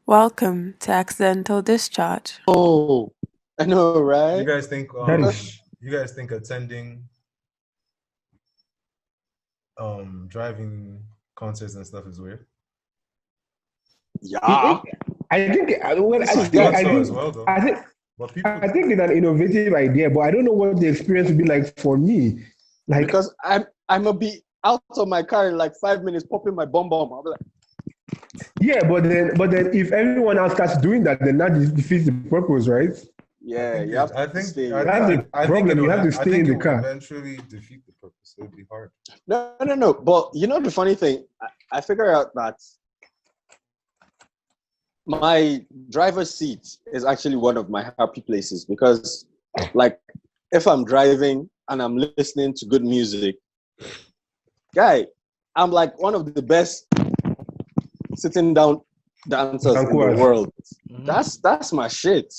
Welcome to Accidental Discharge. Oh, I know, right? You guys think That is attending driving concerts and stuff is weird? Yeah. I think. Well, This is I Not guy. so as think. well though. I think. But people I think it's an innovative idea, but I don't know what the experience would be like for me. Like, Because I'm gonna be out of my car in like 5 minutes, popping my bomb. I'll be like, yeah, but then, if everyone else starts doing that, then that defeats the purpose, right? yeah, you I have I to think stay. I, That's the I think problem. You have to I stay think in it the will car. eventually defeat the purpose. It'll be hard. No. But you know the funny thing, I figure out that my driver's seat is actually one of my happy places because, like, if I'm driving and I'm listening to good music, guy, I'm like one of the best sitting down dancers in the Dankwas. world. That's my shit.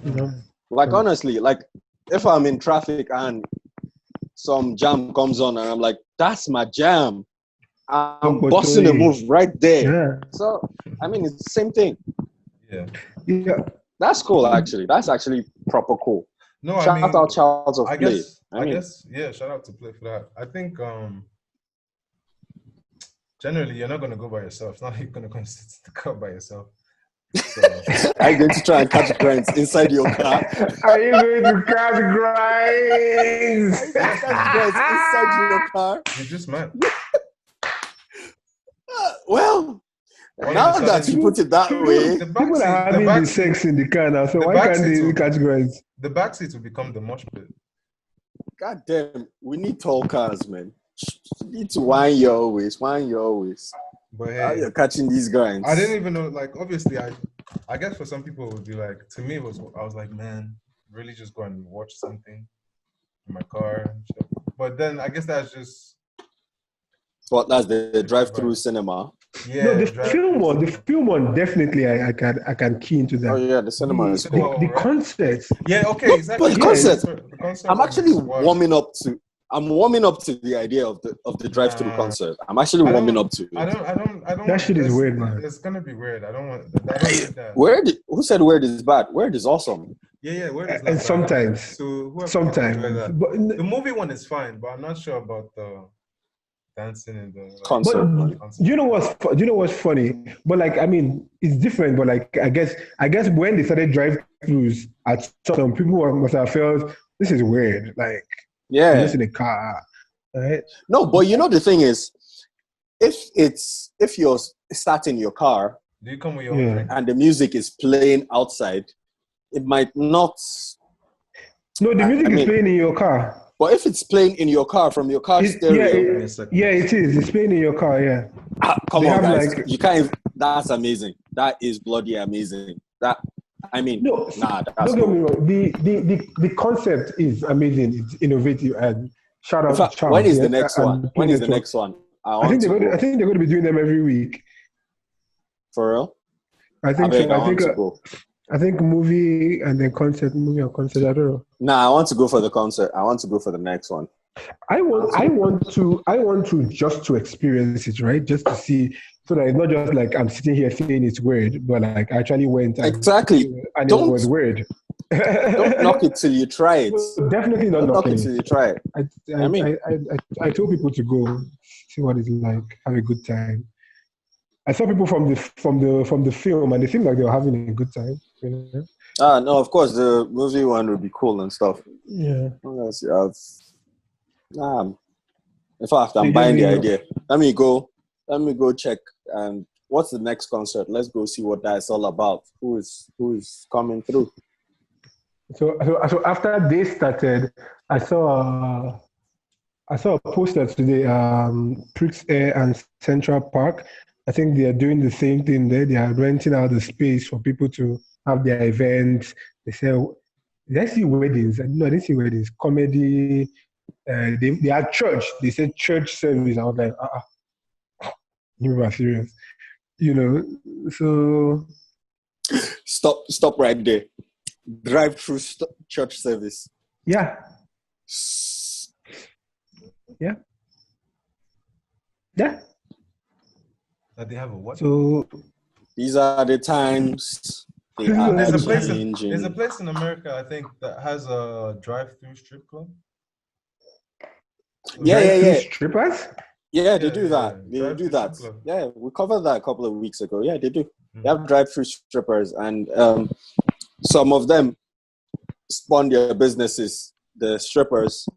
You know? Like honestly, like if I'm in traffic and some jam comes on and I'm like, that's my jam. I'm Uncle busting a Tony. move right there. Yeah, So I mean it's the same thing. Yeah. yeah. That's cool actually. That's actually proper cool. No, I Shout mean, out Childs of I Play. guess, yeah, shout out to Play for that. I think generally you're not gonna go by yourself. It's not like you're gonna go sit in the car by yourself. So Are you going to try and catch grinds inside your car? Are you going to catch grinds? Catch grinds inside your car? you just might. Well, All now of a that sudden, you put it that way, the People are having the sex in the car now, so the why can't backseat they will- catch grinds? the backseat will become the mosh pit. god damn, we need tall cars, man. You need to wind your waist. But How hey, you're catching these grinds? I didn't even know. Like, obviously, I guess for some people it would be like. To me, I was like, man, really just go and watch something in my car. And stuff. But then I guess that's just What? That's the drive-through cinema. yeah. No, the drive-through film one definitely I can key into that. Oh yeah, the cinema is cinema cool. The right? concert. Yeah, okay, exactly. But the Yeah, concert, the concert I'm one actually is wild. warming up to. I'm warming up to the idea of the drive-through Nah. concert. I'm actually warming up to it. I don't. That shit is weird, man. It's gonna be weird. I don't need that. Who said weird is bad? Weird is awesome. Yeah. Weird is not And bad. sometimes, So whoever sometimes, enjoy that. but The movie one is fine, but I'm not sure about the dancing in the Concert. But you know what's funny? But like, I mean, it's different. But like, I guess when they started drive-throughs, at some people must have felt this is weird. Like, Yeah. you're just in a car, right? No, but you know the thing is, if you're starting your car Do you come with your own Yeah. drink? and the music is playing outside, it might not. No, the music is playing in your car. But if it's playing in your car from your car stereo, It is. It's playing in your car. Yeah. come They on, have, guys, like- you can't. That's amazing. That is bloody amazing. That I mean, No, that's don't get me cool. wrong. The concept is amazing. It's innovative, and shout In out fact, to Charles. when is yeah, the next and one? When is the Network. next one? I think they're going to be doing them every week. For real? I think beg, so. I want to go. I think movie and then movie or concert. I don't know. Nah, I want to go for the concert. I want to go for the next one. I want to just to experience it, right? Just to see, so that it's not just like I'm sitting here saying it's weird, but like I actually went and, Exactly. and Don't- it was weird. Don't knock it till you try it. Definitely not Don't knock knocking it it. till you try it. I told people to go see what it's like, have a good time. I saw people from the film, and they seemed like they were having a good time. You know? No, of course the movie one would be cool and stuff. Yeah. In fact, I'm buying the idea. Let me go check. And what's the next concert? Let's go see what that's all about. Who is coming through? So after they started, I saw a poster today. Prix Air and Central Park. I think they are doing the same thing there. They are renting out the space for people to have their events. They say, did I see weddings? No, I didn't see weddings. Comedy. They are church. They said church service. I was like, you are serious, you know. So Stop right there. Drive through church service. yeah. That they have a what? So These are the times. They This is are what There's a place changing. there's a place in America, I think, that has a drive-through strip club. drive-through strippers? Yeah, they do that. They do Drive-through that. strip club. Yeah, we covered that a couple of weeks ago. Yeah, they do. They Mhm. have drive-through strippers, and some of them spawn their businesses, the strippers,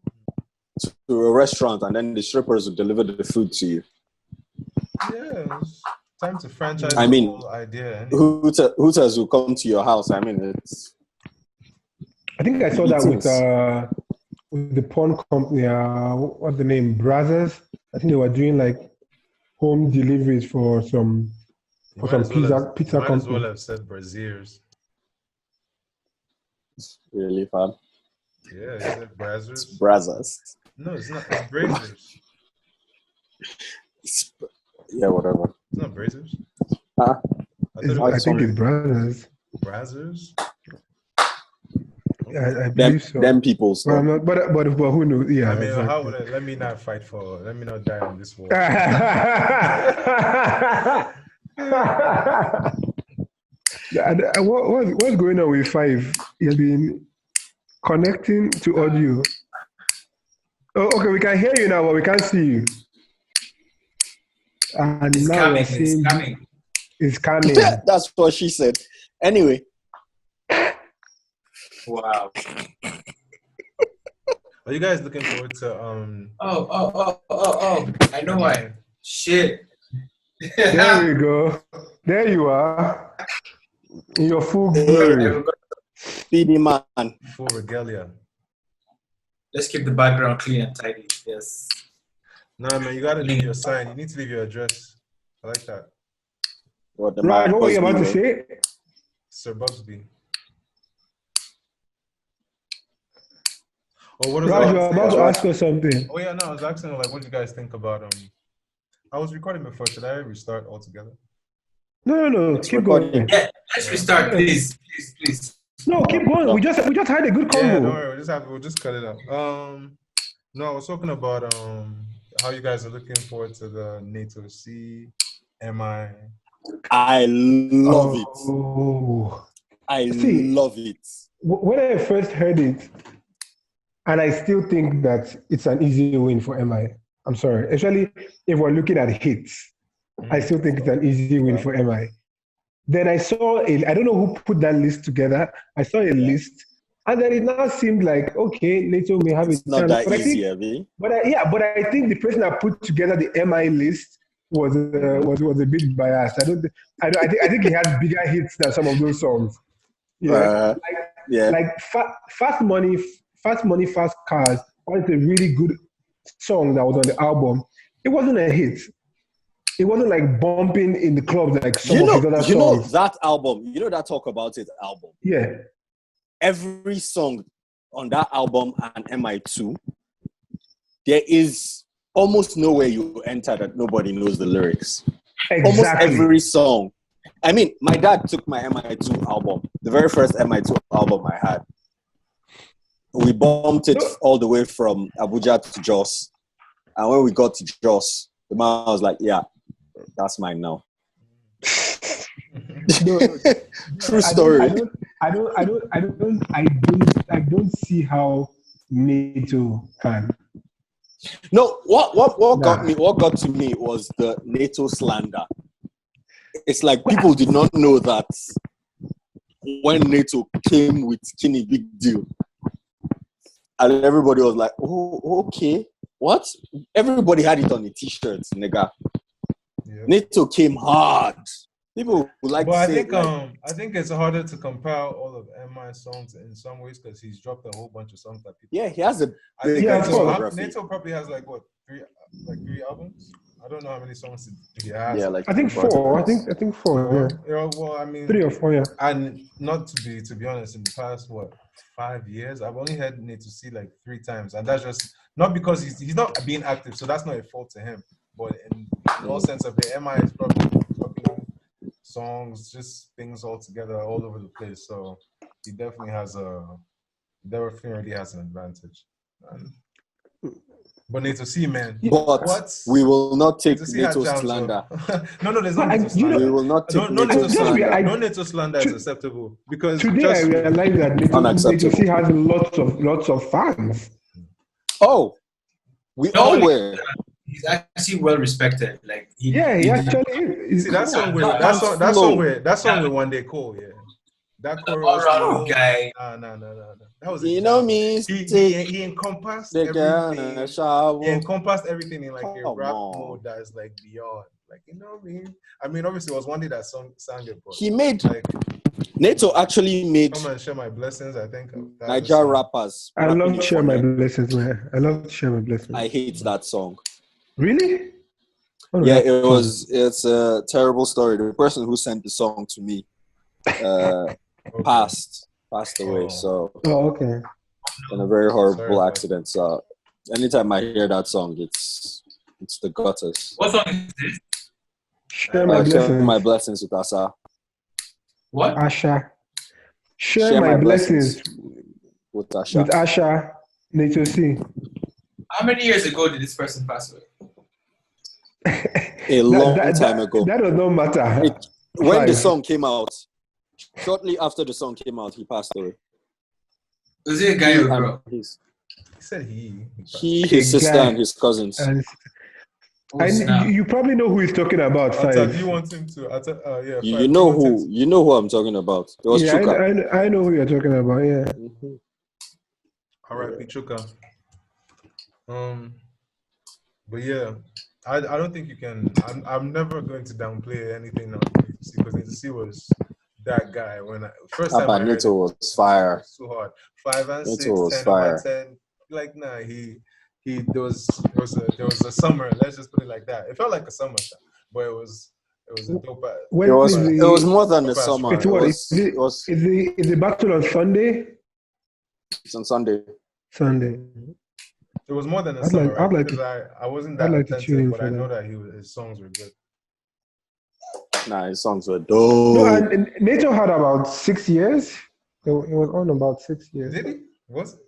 to a restaurant, and then the strippers will deliver the food to you. Yeah, it's time to franchise I the mean, whole idea. Anyway. Hooters will come to your house. I mean, it's I think I saw that meetings. with the porn company. What's the name? Brothers. I think they were doing like home deliveries for some pizza You might as well company. have said Braziers. Really fun. Yeah, you said Brazzers. Brazzers. No, it's not. It's Brazers. Yeah, whatever. It's not Brazers. Huh? I thought it I was think it's brothers. Brazzers. I believe so. Them people But stuff. I'm not. But who knows? Yeah. I mean, exactly. how would I, let me not fight for? Let me not die on this war. What's going on with Five? You've been connecting to audio. Oh, okay, we can hear you now, but we can't see you. And It's now coming. we're seeing It's coming. it's coming. That's what she said. Anyway, Wow. Are you guys looking forward to Oh. I know why. Shit. There we go. There you are. In your full glory. Speedy man. full regalia? Let's keep the background clean and tidy. Yes. Nah, man, you gotta leave your sign. You need to leave your address. I like that. What the Raj, man what were you was about to doing. say? Sir Bubsby. Oh, what is Raj, that? you were about to ask us something. Oh yeah, no, I was asking like, what do you guys think about I was recording before. Should I restart altogether? No. It's Keep recording. going. Yeah, let's restart, please. No, keep going. No. We just had a good Yeah, don't convo. worry. We'll just cut it out. No, I was talking about how you guys are looking forward to the Naeto C, MI. I love it. Oh. I See, love it. When I first heard it, and I still think that it's an easy win for MI. I'm sorry. Especially if we're looking at hits, I still think it's an easy win for MI. Then I saw I don't know who put that list together. I saw a list, and then it now seemed like, okay, Naeto may have It's a not chance. that But I easy, think, Abby. but I think the person that put together the MI list was a bit biased. I think he had bigger hits than some of those songs. Yeah, Yeah. like Fast Money, Fast Cars was a really good song that was on the album. It wasn't a hit. It wasn't like bumping in the clubs like some of his other songs. You know that album. You know that Talk About It album. Yeah. Every song on that album and MI2, there is almost nowhere you enter that nobody knows the lyrics. Exactly. Almost every song. I mean, my dad took my MI2 album, the very first MI2 album I had. We bumped it all the way from Abuja to Jos. And when we got to Jos, the man was like, yeah, that's mine now. True story. I don't see how Naeto can. No, what got to me was the Naeto slander. It's like people did not know that when Naeto came with Skinny Big Deal. And everybody was like, oh, okay. What? Everybody had it on the t-shirts, nigga. Yep. Naeto came hard. People would like to say I think it's harder to compare all of MI songs in some ways because he's dropped a whole bunch of songs that people. Yeah, he has a big Naeto probably has like three albums. I don't know how many songs he has. Yeah, like I think 4. I think 4. Yeah. Well, I mean 3 or 4. Yeah. And not to be honest, in the past 5 years, I've only heard Naeto C like 3 times, and that's just not because he's not being active, so that's not a fault to him. But in all sense of it, MI is probably songs, just things all together, all over the place. So he definitely already has an advantage. But Naeto C, man. But What? we will not take Naeto C had Nato jams, slander. no, there's no But Naeto slander. We will not take No Nato Naeto slander. slander. No Naeto slander is acceptable because today I trust me. realized that Nato Unacceptable. C has lots of fans. Oh, we No, all like- were. He's actually well respected. Like he He actually is. See that song with That that song flow. that song with One Day Cole, yeah. That all chorus, around guy. no. That was a You know jam. me. He encompassed The girl in everything. the shower. He encompassed everything in like a Come rap on. mode that is like beyond. Like, you know what I mean? I mean, obviously, it was one day that sang it, but He made like, Nato actually made come and share my blessings. I think that Niger was a song. rappers. I rapping love in share my Funny. blessings, man. I love share my blessings. I hate that song. Really? Oh, Yeah, that's cool. it's a terrible story. The person who sent the song to me Okay. passed away. Oh. So Oh, okay. in a very horrible Sorry about accident. So anytime I hear that song, it's the gutters. What song is this? Share my Share blessings. my blessings with Asa. What? Asha. Share my blessings with Asha. with Asha Nato C. How many years ago did this person pass away? A long time ago. That does not matter. When the Five. song came out, shortly after the song came out, he passed away. Was it a guy or a girl? He said he. His sister, guy. and his cousins. And Oh, snap. you probably know who he's talking about. Ata, Five. do you want him to? Ata, yeah. You Five, know do you want who? You know who I'm talking about. It was Yeah, Chuka. I know who you're talking about. Yeah. Mhm. R.I.P. Chuka. But yeah, I don't think you can. I'm never going to downplay anything on Naeto C because Naeto C was that guy when first time I heard Nato it, was fire. so hard. 5 and 6, Nato was 10 fire. over 10. Like nah, there was a summer. Let's just put it like that. It felt like a summer, but it was a dope. When It was is it was more than the It's summer. It's what? It was Is the battle on Sunday? it's on Sunday. Sunday. It was more than a I'd summer, like- I'd like because I wasn't I'd that like to tune attentive, in but for I know that. that his songs were good. Nah, his songs were No, dope. and Nato had about 6 years. It was on about 6 years. Did he? Was it?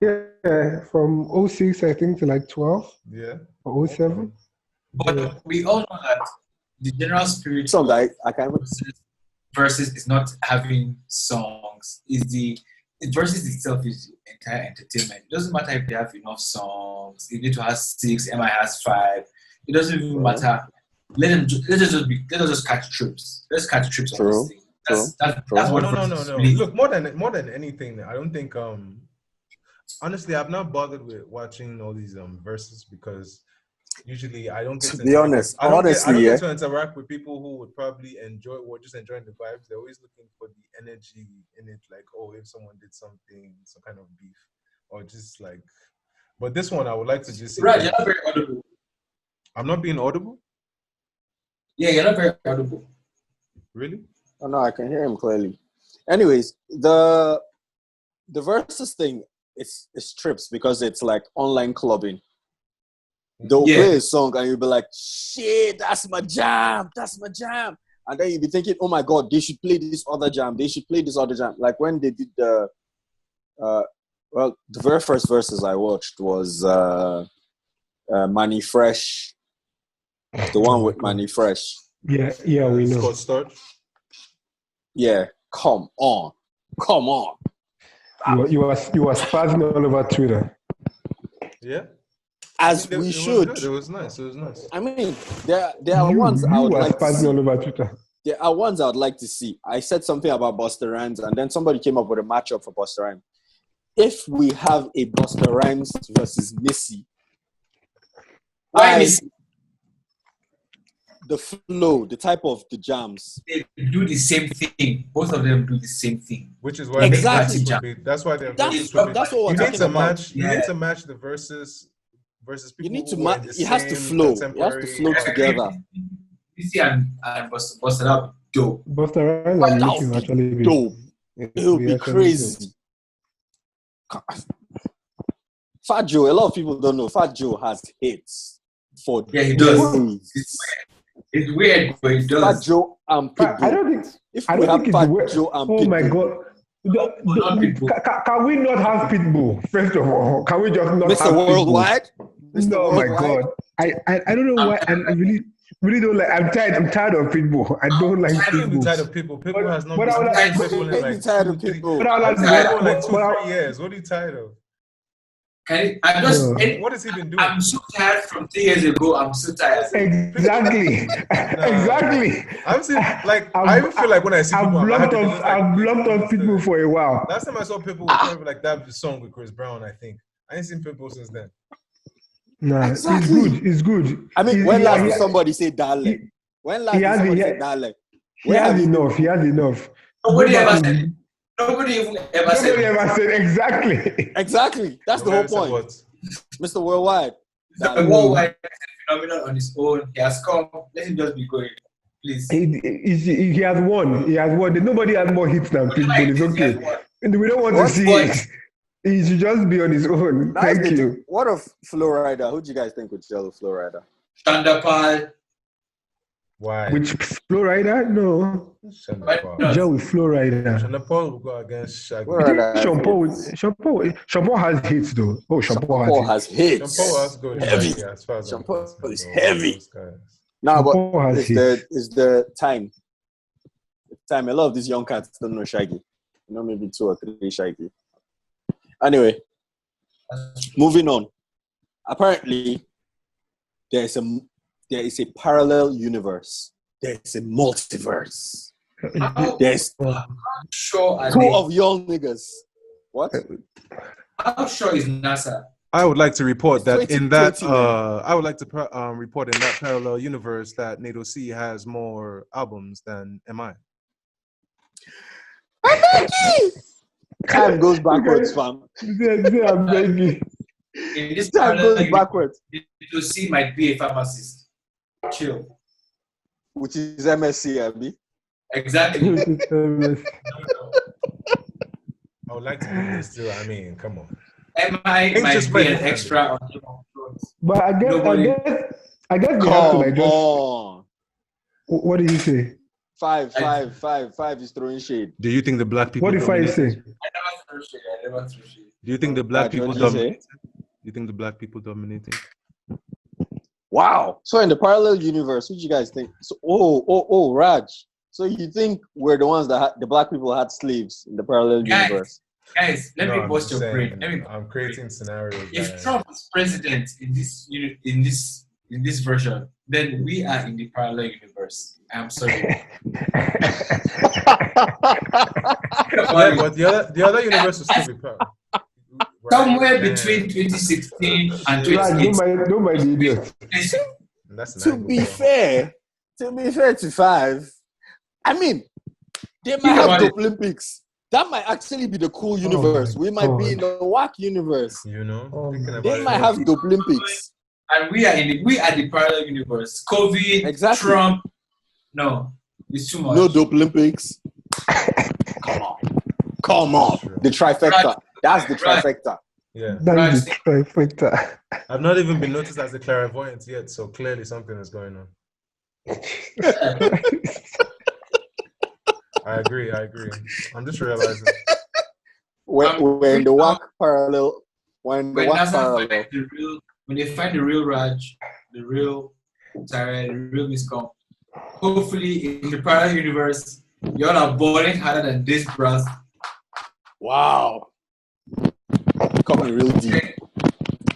Yeah, from 06, I think, to like 12 Yeah. or 07. But we all know that the general spirit Song that I can't even versus is not having songs. The versus itself is the entire entertainment. It doesn't matter if they have enough songs. If Nato has 6, MI has 5. It doesn't even matter. Let us just catch trips. Let's catch trips on True. this thing. That's True. what No. versus really- Look, more than anything, I don't think. Honestly, I've not bothered with watching all these verses because usually I don't get To to be interact honest, with- I don't honestly, get to interact with people who would probably enjoy or just enjoying the vibes. They're always looking for the energy in it, like, oh, if someone did something, some kind of beef, or just like. But this one, I would like to just see. Right, you're not very audible. I'm not being audible, Yeah, you're not very audible. really. Oh no, I can hear him clearly. Anyways, the versus thing it's trips because it's like online clubbing. They'll Yeah. play a song and you'll be like, shit, that's my jam. And then you'll be thinking, oh my god, they should play this other jam. Like when they did the the very first verses I watched was Manny Fresh. The one with Manny Fresh. Yeah, we know. Scott Storch. Yeah, come on. You were spazzing all over Twitter. Yeah. As It we was should. good. It was nice. I mean, there are ones I You would were like to spazzing see. all over Twitter. There are ones I would like to see. I said something about Busta Rhymes, and then somebody came up with a matchup for Busta Rhymes. If we have a Busta Rhymes versus Missy, Why Missy? the flow, the type of the jams. They do the same thing. Both of them do the same thing. Which is why Exactly. That's why they're That's versus would be- what we're you need talking to about. match. You need to match the versus people. You need to who are match. in the It has to same flow. It has to contemporary flow era. together. Missy and Busta that would be dope. Busta Rhymes That and Missy would will actually be dope. It would be actually crazy. Fat Joe, a lot of people don't know. Fat Joe has hits for Yeah, he does. days. It's weird, but it Fat does. Joe and dope. I Pitbull. don't think. If I we don't have think it's Fat the way. Joe and Oh my Pitbull, god. Not Pitbull. Can we not have Pitbull? First of all, can we just not have Mr. Pitbull? Worldwide, Mr. No, my Worldwide. God. I don't know why. I really don't like. I'm tired of Pitbull. I don't like I can't be Pitbull. tired of people. People has not but been I would listening to like- people in Can't be like tired 2, of 3. people. But I would I've like- been but- for like 2, but 3 years. What are you tired of? I'm just. No. What has he been doing? I'm so tired from 3 years ago. I'm so tired. Exactly. Exactly. I'm seeing like I've- I even feel like when I see people, I'm happy because, like, I've blocked off Pitbull for a while. last time I saw people was probably like that song with Chris Brown. I think I ain't seen people since then. Nah, Exactly. It's good. I mean, He- when he- last he- did somebody say darling? When last he did has- somebody he- say darling? He Where has have you enough. He has enough. Nobody Go back ever to- said. Nobody even ever said. Nobody ever said exactly. Exactly. That's the whole Nobody said point. what? Mr. Worldwide. The worldwide phenomenon on his own. He has come. Let him just be going, please. He has won. He has won. Nobody has more hits than Pitbull. It's okay. And we don't want to What? see it. He should just be on his own. That's Thank the you. thing. What of Flow Rider? Who do you guys think would gel with Flow Rider? Thunderpal. Why? With Flow Rider? No. Shanda Why Paul. not? Gel with Flow Rider. Shanda Paul will go against Shaggy. Flow Rider. Sean Paul has hits though. Oh, Sean Paul Paul has has hits. Sean Paul has to go with Heavy. Shaggy as far as Sean I'm Paul concerned, is though. heavy. Those guys. No, Sean but Paul has hits. it's the time. The time. A lot of these young cats don't know Shaggy. You know, maybe 2 or 3 Shaggy. Anyway, moving on. Apparently, there is a parallel universe. There is a multiverse. There's Sure. Are 2 they? of y'all niggas. What? How sure is NASA? I would like to report that It's in that 2020, I would like to report in that parallel universe that Naeto C has more albums than MI. Time goes backwards, fam. I'm begging. In this Time parallel goes backwards. to see might be a pharmacist. Chill. Which is MSC, Abby. Exactly. I would like to believe this too. I mean, come on. MI It's might just be very an extra on Game of Thrones. But I guess Nobody- they have to Come like just. on. What did he say? Five is throwing shade. Do you think the black people? What did I say? I never threw shade. Do you think the black What people did you say? dominate? Do you think the black people dominating? Wow. So in the parallel universe, what do you guys think? So, Raj. So you think we're the ones that the black people had slaves in the parallel Guys, universe? Guys, let me I'm bust just your saying, brain. Let me. I'm creating scenarios. If that- Trump is president in this version, then we are in the parallel universe. I'm sorry. Yeah, but the other universe will still be proud. Somewhere Right. between 2016 and Right, 2018. don't mind the idiot. That's an to angle, be bro. fair to 5, I mean, they might Think have about the it. Olympics. That might actually be the cool universe. my We might be God. in the whack universe. You know, Oh, thinking about They it, might have the Olympics. And we are the parallel universe. COVID, Exactly. Trump. No, it's too much. No dope Olympics. Come on. The trifecta. That's the trifecta. Yeah, That is the trifecta. I've not even been noticed as a clairvoyant yet, so clearly something is going on. I agree. I'm just realizing. We're in the whack parallel. We're in the When whack NASA parallel. finds when they find the real Raj, the real Tyrell, the real Miskoom, hopefully in the parallel universe, y'all are balling harder than this, bros. Wow. Coming real deep.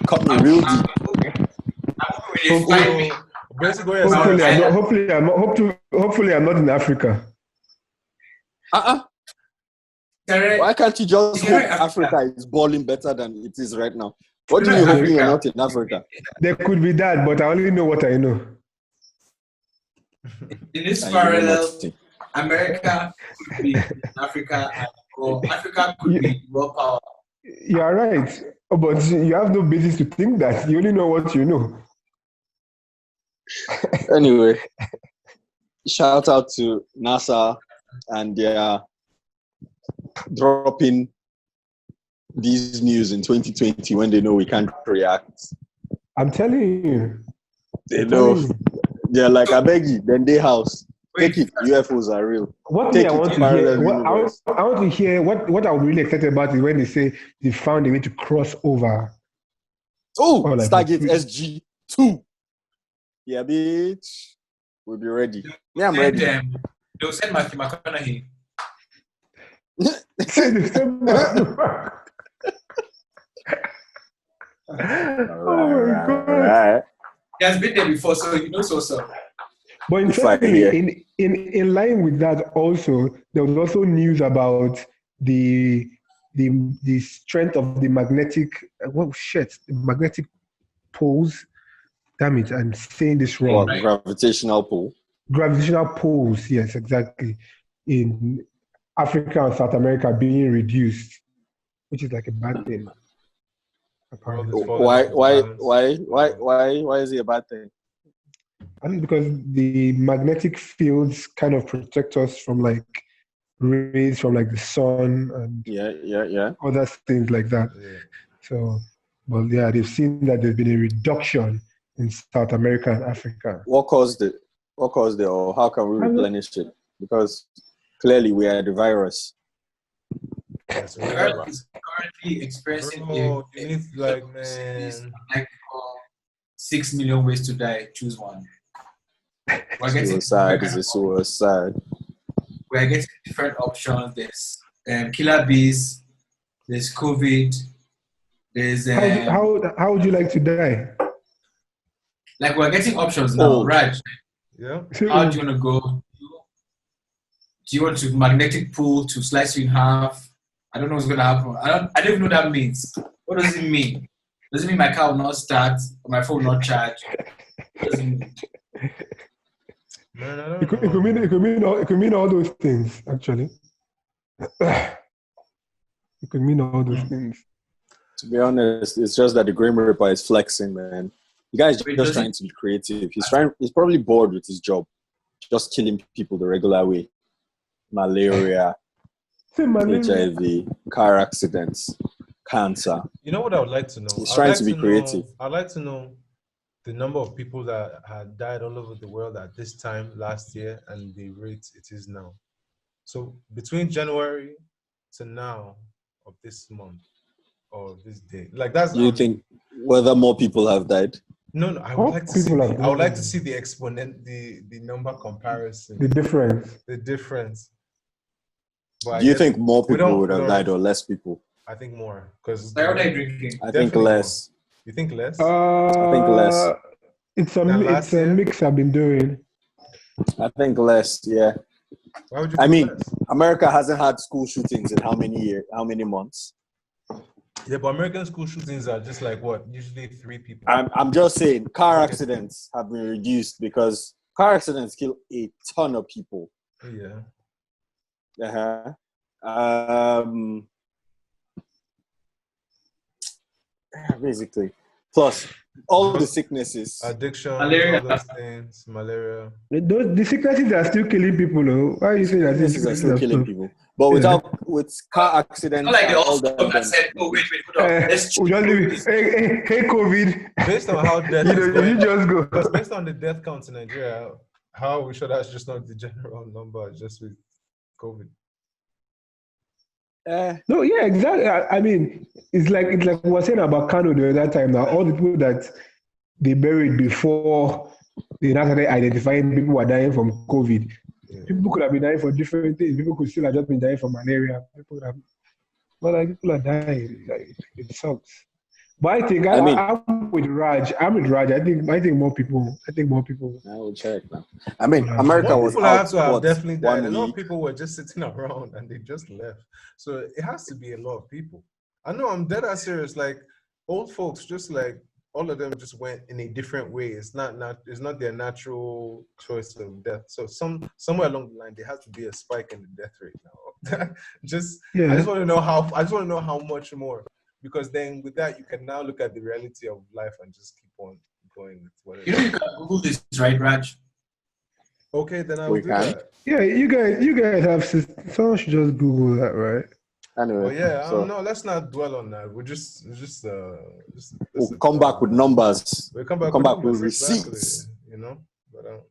Coming real deep. When they find me, Basically, Hopefully, I'm not in Africa. Tyrell, Why can't you just You're hope in Africa is balling better than it is right now? What do you hope you're not in Africa? There could be that, but I only know what I know. in this And you know parallel, nothing. America could be Africa, or Africa could be world power. You are right, but you have no basis to think that. You only know what you know. Anyway, shout out to NASA and their dropping these news in 2020 when they know we can't react. I'm telling you. They know. They're like, I beg you, then they house. Take Wait, it, UFOs are real. What Take I it want to to hear, parallel what, universe. I want to hear what I'm really excited about is when they say they found a way to cross over. Oh, Or like Stargate free- SG2. Yeah, bitch. We'll be ready. Yeah, I'm ready. They'll send Matthew McConaughey. Say the same man. Oh my God. Alright. He has been there before, so he knows what's up. But If I interestingly, hear. in line with that, also there was also news about the strength of the magnetic the magnetic poles. Damn it, I'm saying this wrong. What, gravitational pull? Gravitational poles, yes, exactly. In Africa and South America being reduced, which is like a bad thing. Apparently. World is falling into balance. Why is it a bad thing? And because the magnetic fields kind of protect us from like rays from like the sun and Yeah. other things like that. Yeah. So, but yeah, they've seen that there's been a reduction in South America and Africa. What caused it? Or how can we replenish it? Because clearly we are the virus. Yes, The Earth is currently experiencing Bro, you need like, man. like 6 million ways to die. Choose one. We're getting Suicide is a suicide. we're getting different options. There's killer bees. There's COVID. There's How would you like to die? like we're getting options now. Oh. Raj, Yeah. how do you want to go? Do you want to magnetic pull to slice you in half? I don't know what's gonna happen. I don't even know what that means. What does it mean? Does it mean my car will not start or my phone will not charge? What does it mean? Man, I don't It could mean all those things actually. It could mean all those things. To be honest, it's just that the Grim Reaper is flexing, man. The guy's just trying to be creative. He's probably bored with his job. Just killing people the regular way. Malaria, HIV, car accidents, cancer. You know what I would like to know? He's trying to be creative. I'd like to know the number of people that had died all over the world at this time last year and the rate it is now. So between January to now of this month or this day, like that's. Do you think whether more people have died? No. I would like to see. I would like to see the exponent, the number comparison, The difference. the difference. But Do you think more people would have no. died or less people? I think more because. Why are they drinking? I think less. You think less? I think less. It's Than last it's a year? mix I've been doing. I think less. Yeah. Why would you? I think mean, less? America hasn't had school shootings in how many months? Yeah, but American school shootings are just like what? Usually 3 people. I'm just saying car accidents have been reduced because car accidents kill a ton of people. Yeah. Basically. Plus, all the sicknesses. Addiction, Malaria. all those things, malaria. The sicknesses are still killing people. Though. Why are you saying that these Sicknesses are sicknesses still killing people. But with car accidents, Not like they and all all stopped that, and said, "Oh wait, hold on, let's we just leave it. Hey, COVID. Based on how death is You going, just go. because based on the death counts in Nigeria, how are we sure that's just not the general number, just with COVID? No, yeah, exactly. I mean, it's like we were saying about Kano the other time. Now, all the people that they buried before they now started identifying people who are dying from COVID. Yeah. People could have been dying for different things. People could still have just been dying from malaria. People are dying. Like, it sucks. But I think I'm with Raj. I think more people. I will check now. I mean, America was people out. To have definitely died. A lot week. of people were just sitting around and they just left. So it has to be a lot of people. I know, I'm dead ass serious. Like old folks, just like all of them just went in a different way. It's not their natural choice of death. So somewhere along the line there has to be a spike in the death rate now. I just want to know how much more. Because then with that you can now look at the reality of life and just keep on going with whatever. You know you can Google this, right, Raj? Okay, then I will do that. Yeah, you guys have someone should just Google that, right? Anyway, no, let's not dwell on that. We'll just we'll come back with numbers. We'll come back with receipts. Exactly, you know, but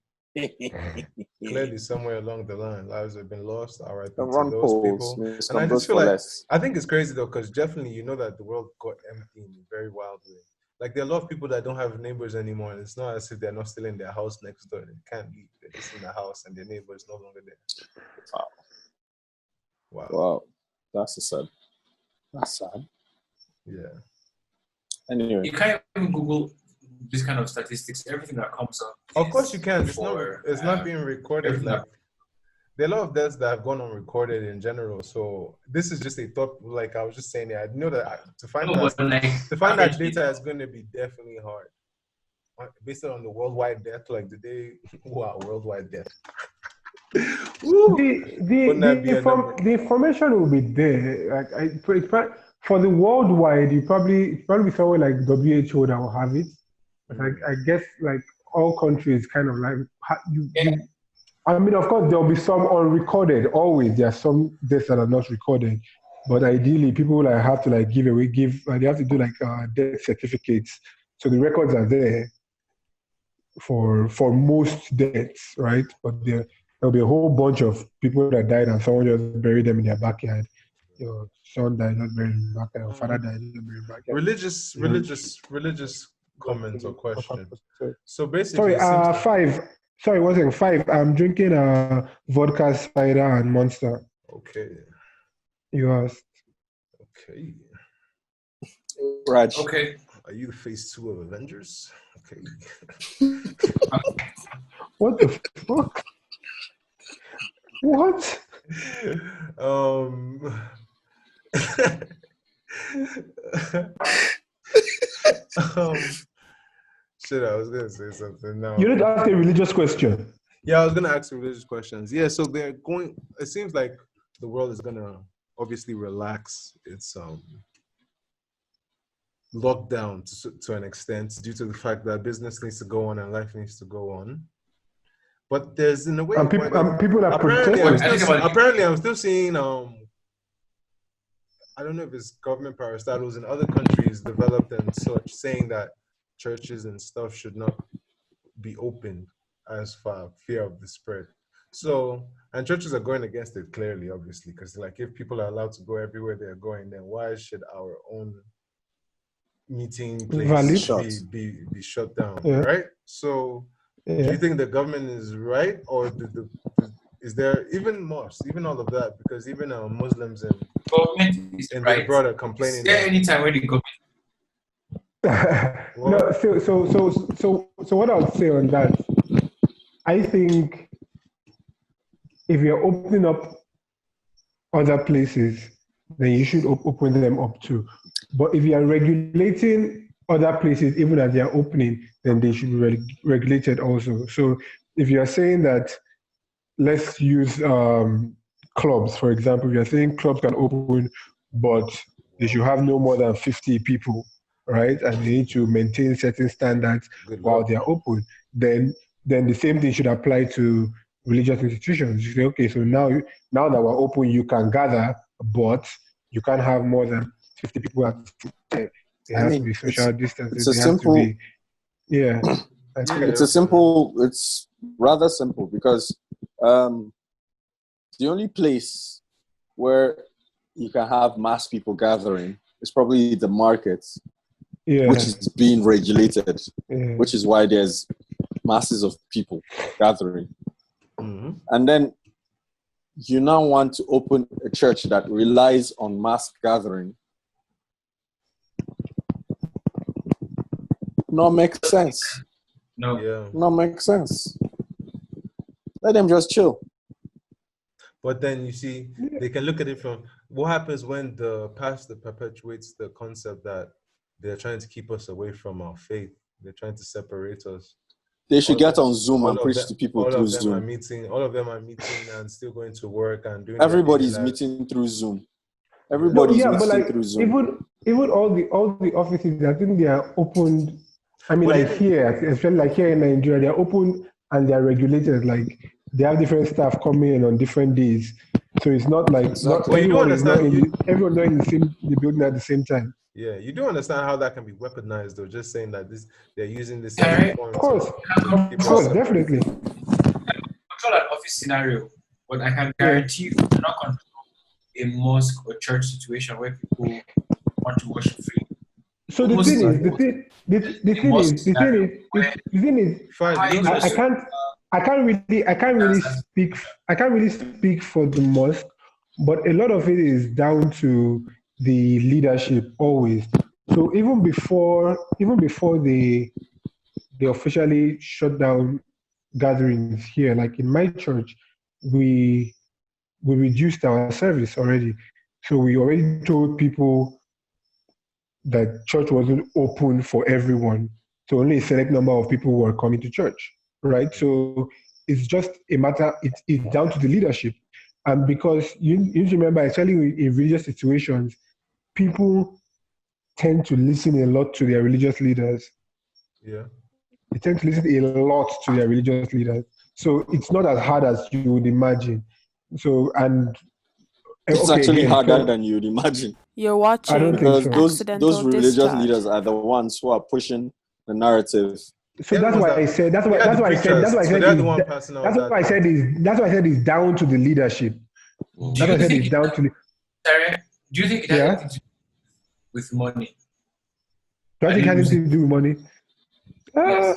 clearly somewhere along the line, lives have been lost. All right, to those people. And I just feel like I think it's crazy though, because definitely you know that the world got empty in a very wild way. like there are a lot of people that don't have neighbors anymore, and it's not as if they're not still in their house next door. They can't leave. They're just in the house, and their neighbor is no longer there. Wow. That's sad. That's sad. Yeah. Anyway. You can't even Google this kind of statistics. Everything that comes up. Of course you can. It's not being recorded. Like, there are a lot of deaths that have gone unrecorded in general. So this is just a thought. Like I was just saying, I know that to find that data is going to be definitely hard. Based on the worldwide death, like worldwide death. The information will be there. Like for the worldwide, you probably somewhere like WHO that will have it. But I guess like all countries kind of like I mean, of course, there'll be some unrecorded. Always, there are some deaths that are not recorded. But ideally, people like have to like they have to do like death certificates. So the records are there for most deaths, right? But there'll be a whole bunch of people that died and someone just buried them in their backyard. Your son died, not buried in the backyard. Your father died, not buried in the backyard. Religious comment or question. So basically, Sorry, 5. I'm drinking vodka, cider, and Monster. Okay. You asked. Okay. Raj. Okay. Are you the phase 2 of Avengers? Okay. What the fuck? What? Shit, I was gonna say something now. You didn't ask a religious question. Yeah, I was gonna ask religious questions. Yeah, so they're going. It seems like the world is gonna obviously relax its lockdown to an extent due to the fact that business needs to go on and life needs to go on. But there's in a way, people are protesting. Apparently, I'm still seeing I don't know if it's government parastatals in other countries developed and such saying that churches and stuff should not be opened as for fear of the spread. So, and churches are going against it clearly, obviously, because like if people are allowed to go everywhere they're going, then why should our own meeting place be shut down, right? So, do you think the government is right, or is there even mosques, even all of that? Because even Muslims and government is and right. their brother complaining. Is there any time when the government? No, so what I would say on that, I think if you're opening up other places, then you should open them up too. But if you are regulating other places, even as they are opening, then they should be regulated also. So if you are saying that, let's use clubs, for example, if you're saying clubs can open, but they should have no more than 50 people, right? And they need to maintain certain standards while they are open. Then the same thing should apply to religious institutions. You say, okay, so now that we're open, you can gather, but you can't have more than 50 people at the time. It has to be social distancing. It's rather simple because the only place where you can have mass people gathering is probably the markets, which is being regulated, which is why there's masses of people gathering. Mm-hmm. And then you now want to open a church that relies on mass gathering. Not make sense. Not make sense. Let them just chill. But then you see, they can look at it from what happens when the pastor perpetuates the concept that they're trying to keep us away from our faith. They're trying to separate us. They should get on Zoom and preach to people through Zoom. All of them are meeting and still going to work and doing. Everybody's meeting through Zoom. Everybody's meeting through Zoom. Even all the offices, I think they are opened. I mean, like here, especially like here in Nigeria, they are open and they are regulated. Like they have different staff coming in on different days, so it's not like everyone not in the building at the same time. Yeah, you do understand how that can be weaponized, though. Just saying that they're using this. Of course, definitely. Control an office scenario, but I can guarantee you cannot control a mosque or church situation where people want to worship free. So the the in thing is, mosques that the thing is, Fine, how are you those going are to I can't really speak for the mosque, but a lot of it is down to the leadership always. So even before they officially shut down gatherings here, like in my church, we we reduced our service already. So we already told people that church wasn't open for everyone. So only a select number of people were coming to church, right? So it's just a matter, it's down to the leadership. And because you need to remember, especially in religious situations, people tend to listen a lot to their religious leaders. yeah. They tend to listen a lot to their religious leaders. So it's not as hard as you would imagine. So, and It's okay, actually again, harder so than you'd imagine You're I don't watching think because so. those Accidental religious Discharge. leaders are the ones who are pushing the narrative. So They're the that's ones why I that said they are the preachers, so they're the one passing out that. that's why I said it's down to the leadership. do That's why you I said think it's down to the Terry, do you think it has yeah. anything to do with money? Do I Are think it they has losing? anything to do with money? Uh,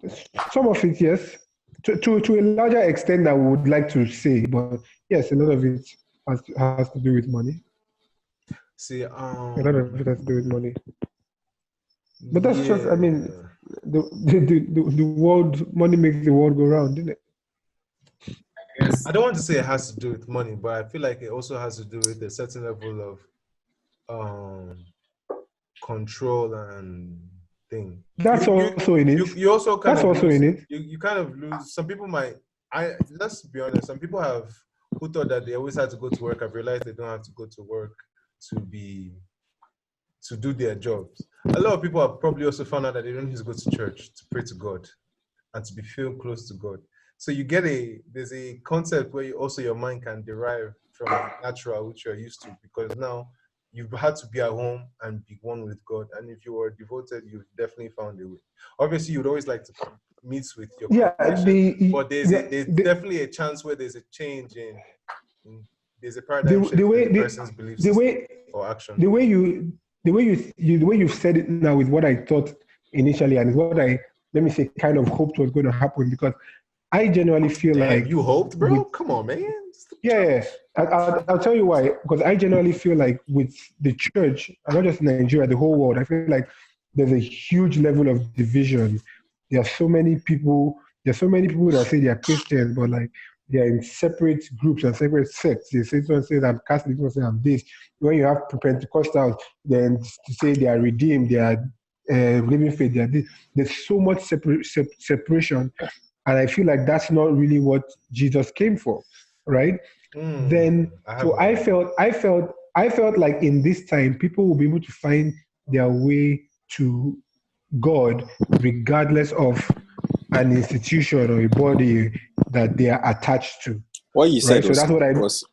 Yes. some of it, yes. To a larger extent, I would like to say, but yes, a lot of it has to do with money. See, A lot of it has to do with money. But that's just, I mean, yeah. the world, money makes the world go round, isn't it? Yes. I don't want to say it has to do with money, but I feel like it also has to do with a certain level of control and thing. That's also in it. You also kind That's of also lose. in it. You kind of lose. Some people might. Let's be honest. Some people have who thought that they always had to go to work. I've realized they don't have to go to work to do their jobs. A lot of people have probably also found out that they don't need to go to church to pray to God and to be feel close to God. So there's a concept where your mind can derive from the natural which you're used to, because now you've had to be at home and be one with God. And if you were devoted, you've definitely found a way. Obviously, you'd always like to meet with your Yeah, congregation, but there's yeah, definitely a chance where there's a change in there's a paradigm the shift in way the person's belief the system way or action. the way you've said it now is what I thought initially, and is what I, let me say, kind of hoped was going to happen, because I genuinely feel Damn, like you hoped, with bro? Come on, man. yeah, I'll tell you why. Because I genuinely feel like with the church, and not just Nigeria, the whole world, I feel like there's a huge level of division. There are so many people. There's so many people that say they are Christians, but like they are in separate groups and separate sects. They say someone says I'm Catholic, someone says I'm this. When you have Pentecostals, then to say they are redeemed, they are living faith, they are this. There's so much separation, and I feel like that's not really what Jesus came for, right? Then so I felt like in this time people will be able to find their way to God regardless of an institution or a body that they are attached to, What you right? said So that's what I was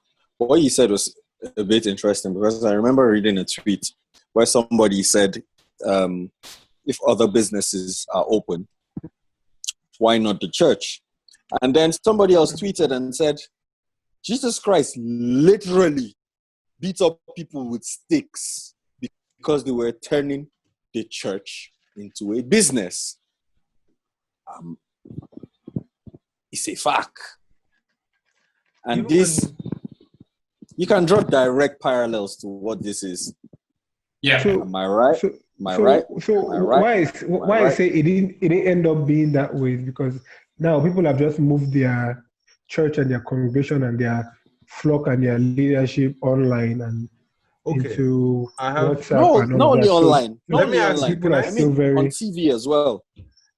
a bit interesting, because I remember reading a tweet where somebody said, if other businesses are open, why not the church? And then somebody else tweeted and said, Jesus Christ literally beat up people with sticks because they were turning the church into a business. It's a fact. And Even this, you can draw direct parallels to what this is. Yeah. so Am I right? so Am I so right? so Am I right? why I say it didn't end up being that way is because now people have just moved their church and their congregation and their flock and their leadership online and okay. into I have WhatsApp No, and not all only that. So online. Not let me only ask you, online. people can are I I still mean, on very TV as well.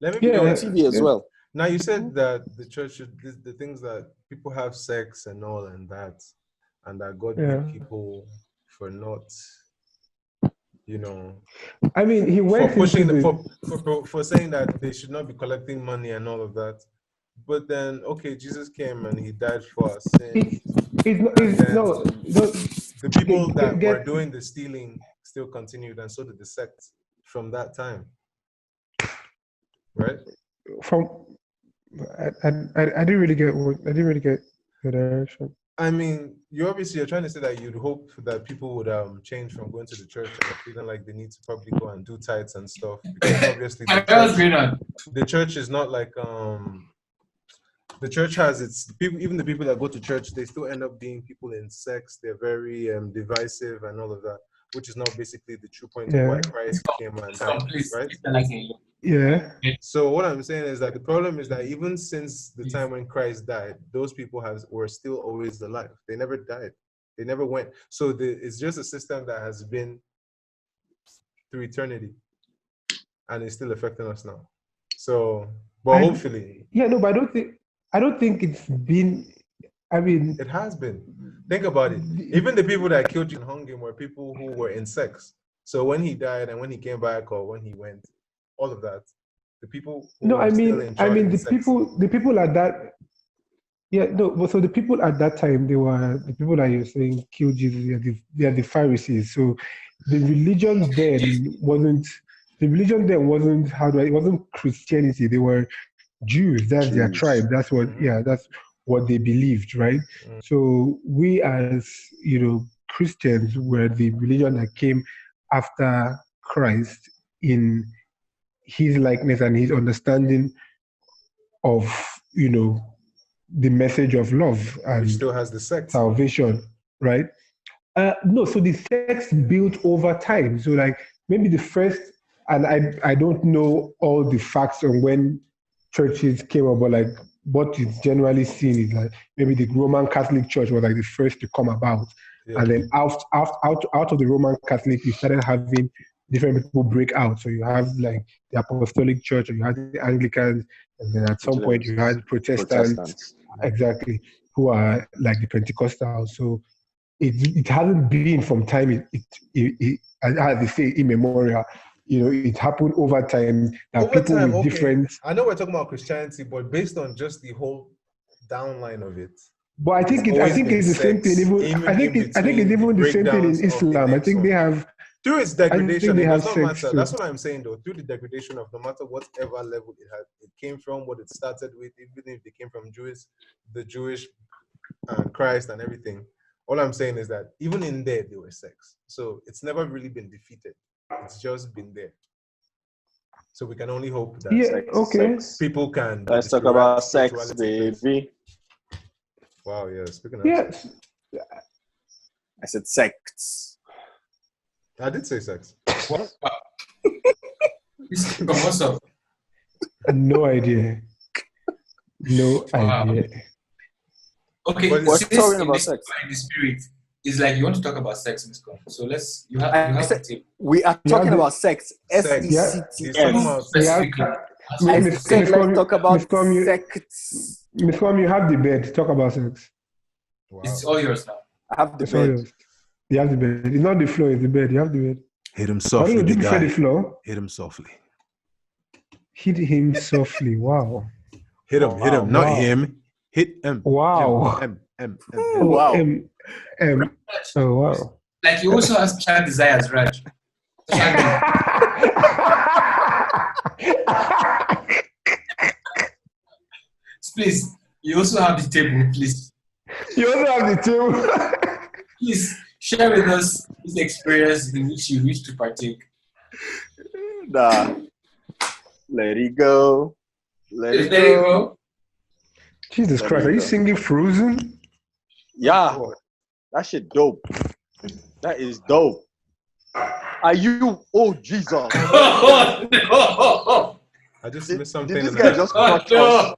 let me On yeah. TV as well. now you said that the church should the things that people have sex and all and that God made Yeah. people for not, you know, I mean, he for went into pushing the for saying that they should not be collecting money and all of that. But then okay, Jesus came and he died for our sins. And it's then no, no the people that were get doing the stealing still continued, and so did the sect from that time, right? from I didn't really get the direction. I mean, you're trying to say that you'd hope that people would change from going to the church and feeling like they need to probably go and do tithes and stuff, because obviously What's going on? the church is not like the church has its people. Even the people that go to church, they still end up being people in sex. They're very divisive and all of that, which is not basically the true point of why Christ came and died, right? Yeah. So what I'm saying is that the problem is that even since the time when Christ died, those people were still always alive. They never died. They never went. So it's just a system that has been through eternity, and it's still affecting us now. So, but hopefully, but I don't think it's been. I mean, it has been. Think about it. Even the people that killed you and hung him were people who were in sex. So when he died and when he came back or when he went, all of that, the people who were still in charge of sex. the people at that. Yeah, no, but so the people at that time, they were the people that you're saying killed Jesus. They are the Pharisees. So the religion then wasn't. The religion then wasn't. It wasn't Christianity. They were Jews. That's their tribe. That's what. Yeah, that's what they believed, right? So we, as Christians, were the religion that came after Christ in his likeness and his understanding of the message of love and which still has the sex salvation, right? No, so the sects built over time. So like maybe the first, and I don't know all the facts on when churches came up, but like what is generally seen is like maybe the Roman Catholic Church was like the first to come about, and then out of the Roman Catholic, you started having different people break out. So you have like the Apostolic Church, or you have the Anglicans, and then at some point you had Protestants. Exactly, who are like the Pentecostals. So it hasn't been from time. It as they say, immemorial. It happened over time. That over people time, with different. I know we're talking about Christianity, but based on just the whole downline of it. But I think it's the same thing. I think it's even the same thing in Islam. I think they have. Through its degradation, it does not matter. That's what I'm saying, though. Through the degradation of no matter whatever level it came from, what it started with, even if they came from the Jewish and Christ and everything. All I'm saying is that even in there, they were sex. So it's never really been defeated. It's just been there. So we can only hope that people can. Let's talk about sex, baby. Wow, yeah. Speaking of yes, I said sects. I did say sex. What? What's up? No idea. No idea. Okay, what's talking about sex? In the spirit, it's like you want to talk about sex, Miskoom. So you have the table. We are talking about sex. Sects. Specifically. I said let's talk about sects. Miskoom, you have the bed. Talk about sex. Wow. It's all yours now. I have the bed. You have the bed. It's not the floor, it's the bed. You have the bed. Hit him softly, the guy. The floor? Hit him softly. Hit him softly. Wow. Hit him. Not him. Hit him. Wow. Wow. Oh, wow. Like you also have child desires, Raj. Please, you also have the table, please. You also have the table. Please share with us this experience in which you wish to partake. Nah. Let it go. Let it go. Jesus Christ, are you singing Frozen? Yeah. That shit dope. That is dope. Are you? Oh, Jesus. Oh, no. I just missed something. Did this guy just crotch us?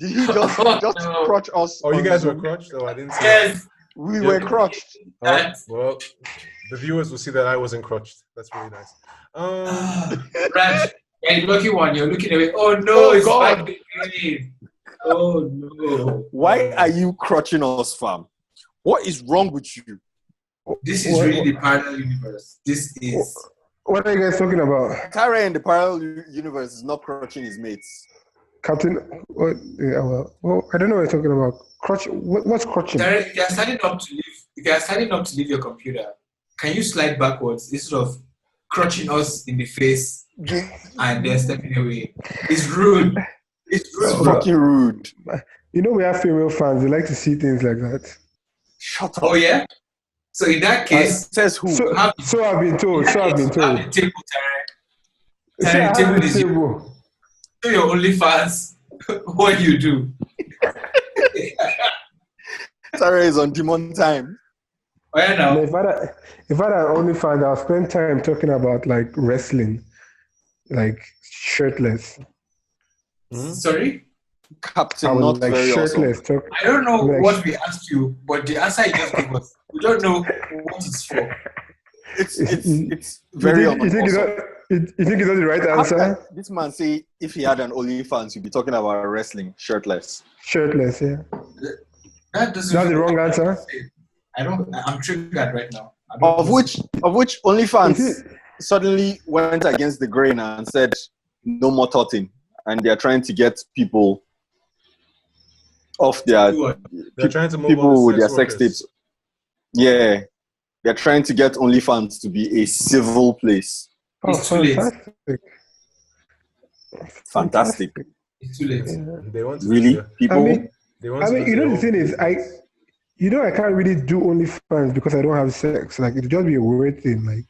Did he just crotch us? Oh, you guys were crotched? Oh, I didn't see Yes. We were crotched. Oh, well, the viewers will see that I wasn't crotched. That's really nice. Raj, you're the lucky one. You're looking away. Oh, no. It's God. Oh, no. Why are you crotching us, fam? What is wrong with you? This is really the parallel universe. This is. What are you guys talking about? Kyrie in the parallel universe is not crotching his mates. Captain, what? Yeah, well, I don't know what you're talking about. Crotch. What's crotching? If you're starting up to leave your computer, can you slide backwards instead of crotching us in the face and then stepping away? It's rude. It's fucking rude. You know we have female fans. They like to see things like that. Shut up. Oh yeah. So in that case, Says who? So have I've been told. So I've been have told. the table, See, I Terry. have Table the is you. table. Show your OnlyFans what you do. Sarah is on demon time. Oh yeah, And now. if I had OnlyFans, I'll spend time talking about like wrestling, like shirtless. Sorry, I Captain was not like very shirtless. awesome. I don't know Like- what we asked you, but the answer you just gave us, we don't know what it's for. It's very you think awesome. you think it's not the right answer? This man say if he had an OnlyFans, he'd be talking about wrestling shirtless. Shirtless, yeah. That doesn't. That's the wrong answer. I'm triggered right now. I don't Of know. which Is OnlyFans it- suddenly went against the grain and said no more touting, and they're trying to get people off their They're trying to move people on with their sex sex workers. tapes. Yeah, they're trying to get OnlyFans to be a civil place. Oh, It's too late. fantastic. Fantastic. It's too late. Yeah. They want to Really, do people. they want I to mean, do you know, their the own thing is, business. I can't really do OnlyFans because I don't have sex. Like, it'd just be a weird thing. Like,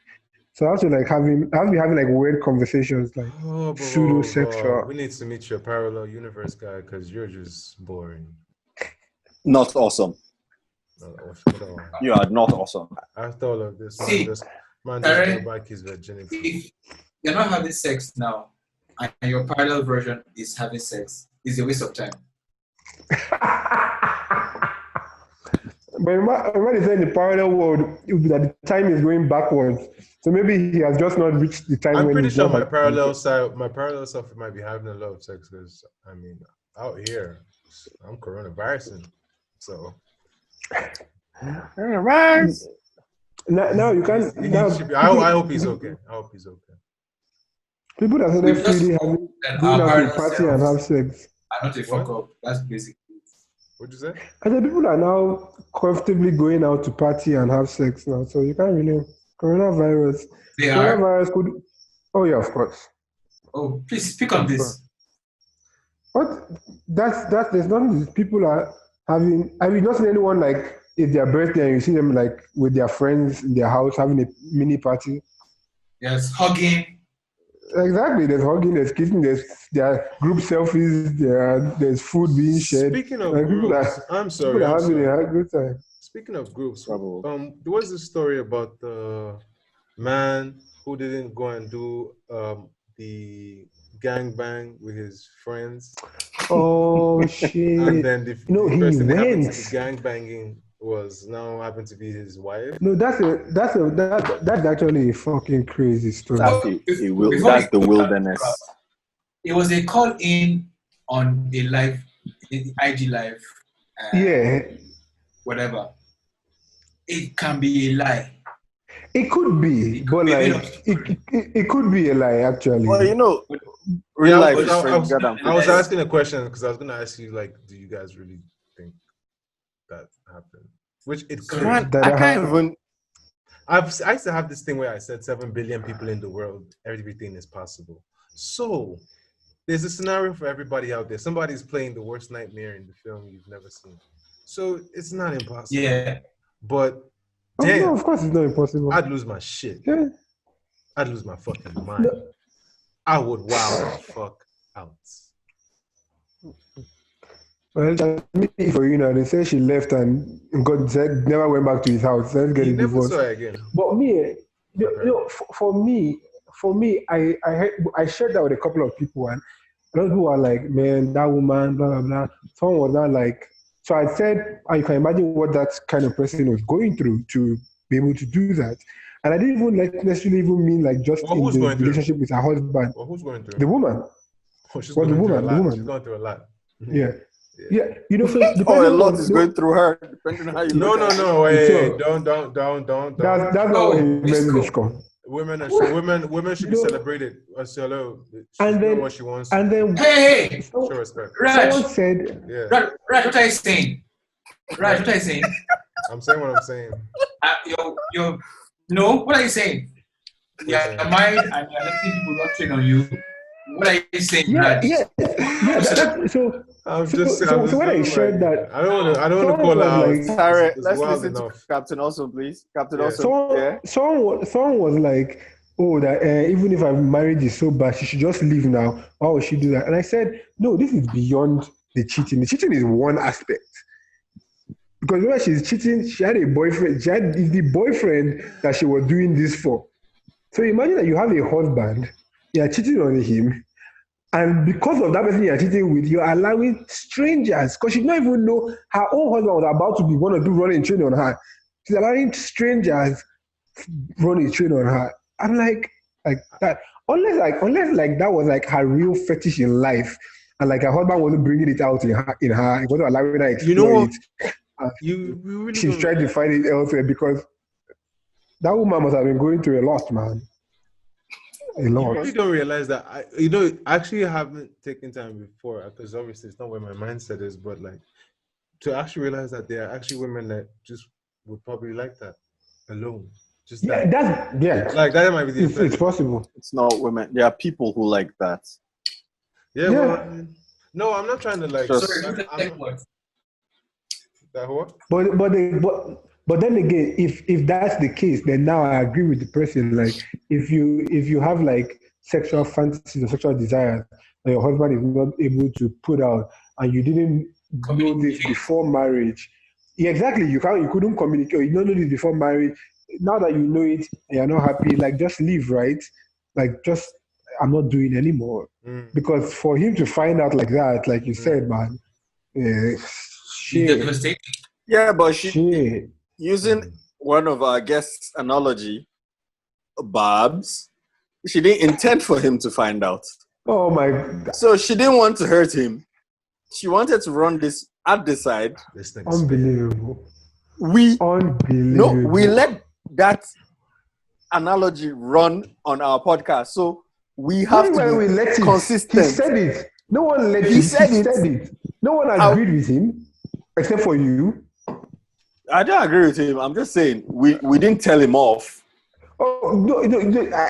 so I have to like be having like weird conversations, like Oh, pseudo-sexual. we need to meet your parallel universe guy because you're just boring. Not awesome. No. You are not awesome. After all of this, See, man just Darren, got back his virginity. If you're not having sex now, and your parallel version is having sex, it's a waste of time. But when he said in the parallel world, it would be that the time is going backwards. So maybe he has just not reached the time I'm when pretty he's sure not my parallel self might be having a lot of sex because I mean, out here, I'm coronavirusing, so. Now you can't. Now I hope he's okay. I hope he's okay. people that are We've just freely spoken that going our out to parallel party and have selves sex. are not a fuck up. That's basic. What'd you say? And the people are now comfortably going out to party and have sex now. So you can't really coronavirus. They are. Coronavirus could. Oh yeah, of course. Oh, please speak on this. But that's there's nothing. People are having. I mean, not seen anyone like it's their birthday and you see them like with their friends in their house having a mini party. Yes, hugging. Exactly. There's hugging, there's kissing, there are group selfies, there's food being shared. Speaking of Like, groups, I'm People sorry. are having a good time. Speaking of groups, Bravo. there was this story about the man who didn't go and do the gangbang with his friends, Oh shit! and then the No, he person that happened went. to be gangbanging was now happened to be his wife. No, that's actually a fucking crazy story. That's that's the wilderness. It was a call in on a live, IG live. Yeah, Whatever. It can be a lie. it could be, but like it could be a lie actually. Well, you know, real life is I stranger than I was asking a question because I was gonna ask you, like, do you guys really think that happened? Which it could. Man, That I happened. can't even. I used to have this thing where I said 7 billion people in the world, everything is possible. So there's a scenario for everybody out there. Somebody's playing the worst nightmare in the film you've never seen. So it's not impossible. Yeah. But Oh, damn, no, of course it's not impossible. I'd lose my shit. Yeah. I'd lose my fucking mind. I would wow the fuck out. Well, for you know, they say she left and never went back to his house. Let's get He a never divorce. saw her again. But me, for me, I shared that with a couple of people, and those people were like, "Man, that woman, blah blah blah." Someone was not like, so I said, you can imagine what that kind of person was going through to be able to do that, and I didn't even necessarily even mean like just Well, in who's the going through? relationship with her husband, Well, who's going through? the woman. Oh, she's Well, going the through a woman, lot. the woman. She's going through a lot. Yeah. Yeah, you know, so the Oh, a person lot was- is going through her, depending on how you No, look at it. no, wait, So- don't. That's not what he meant, Miskoom. Women should be You know- celebrated. Hello, she's And doing then- what she wants. And then Hey, Show respect. someone Raj, said, Yeah, Raj, what are you saying? Raj, what are you saying? I'm saying what I'm saying. No, what are you saying? You're saying? married and you're letting people not train on you. What are you saying, yeah, Raj? yeah, yeah. I'm So, just. so, I'm so just when I doing shared my. that, I don't want to. I don't want to someone call it was out. like, Tara, It's let's wild listen to enough. Captain Awesome, please. Captain Yeah. Awesome, yeah. someone was like, oh, that even if I'm married is so bad, she should just leave now. Why would she do that? And I said, no, this is beyond the cheating. The cheating is one aspect. Because when she's cheating, she had a boyfriend. It's the boyfriend that she was doing this for. So imagine that you have a husband, you are cheating on him, and because of that person you are cheating with, you're allowing strangers, because she did not even know her own husband was about to be one or two running train on her. She's allowing strangers running train on her. I'm like that. Unless that was like her real fetish in life, and like her husband wasn't bringing it out in her, he wasn't allowing her to You know explore what? it. You really She's don't trying to find it elsewhere because that woman must have been going through a lot, man. A You lot. really don't realize that. Actually, I haven't taken time before because obviously it's not where my mindset is. But like to actually realize that there are actually women that just would probably like that alone. Just Yeah, that. yeah. Like that might be the It's effect. possible. It's not women. There are people who like that. Yeah, Yeah. well, no, I'm not trying to like. Just- Sorry, who's I'm like what? that what? But then again, if that's the case, then now I agree with the person. Like if you have like sexual fantasies or sexual desires that your husband is not able to put out, and you didn't know this before marriage, yeah, exactly. You couldn't communicate. Or you don't know this before marriage. Now that you know it and you're not happy, like just leave, right? Like just I'm not doing anymore. Because for him to find out like that, like you said, man, It's shit, devastating. Yeah, but shit. using one of our guests' analogy, Babs, she didn't intend for him to find out. Oh my God. So she didn't want to hurt him. She wanted to run this at the side. This thing's Unbelievable. We Unbelievable. let that analogy run on our podcast. So we have When we to let be it, consistent. he said it. No one let He it. said He it. said it. No one agreed with him, except for you. I don't agree with him. I'm just saying we didn't tell him off. Oh no,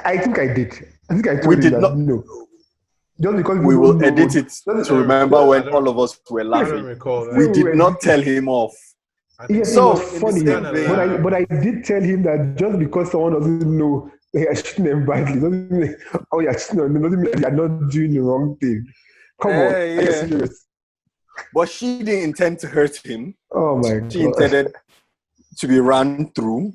I think I did. I think I told We him did that not. no. Just because We don't will know. edit it to remember when all of us were I don't laughing. recall that. We did not tell him off. I think Yes, it So, was in the funny, same vein- but I did tell him that just because someone doesn't know they are cheating them badly doesn't mean oh you're cheating on them, doesn't mean you're not doing the wrong thing. Come on, are you yeah. serious? But she didn't intend to hurt him. Oh my She God. intended to be run through,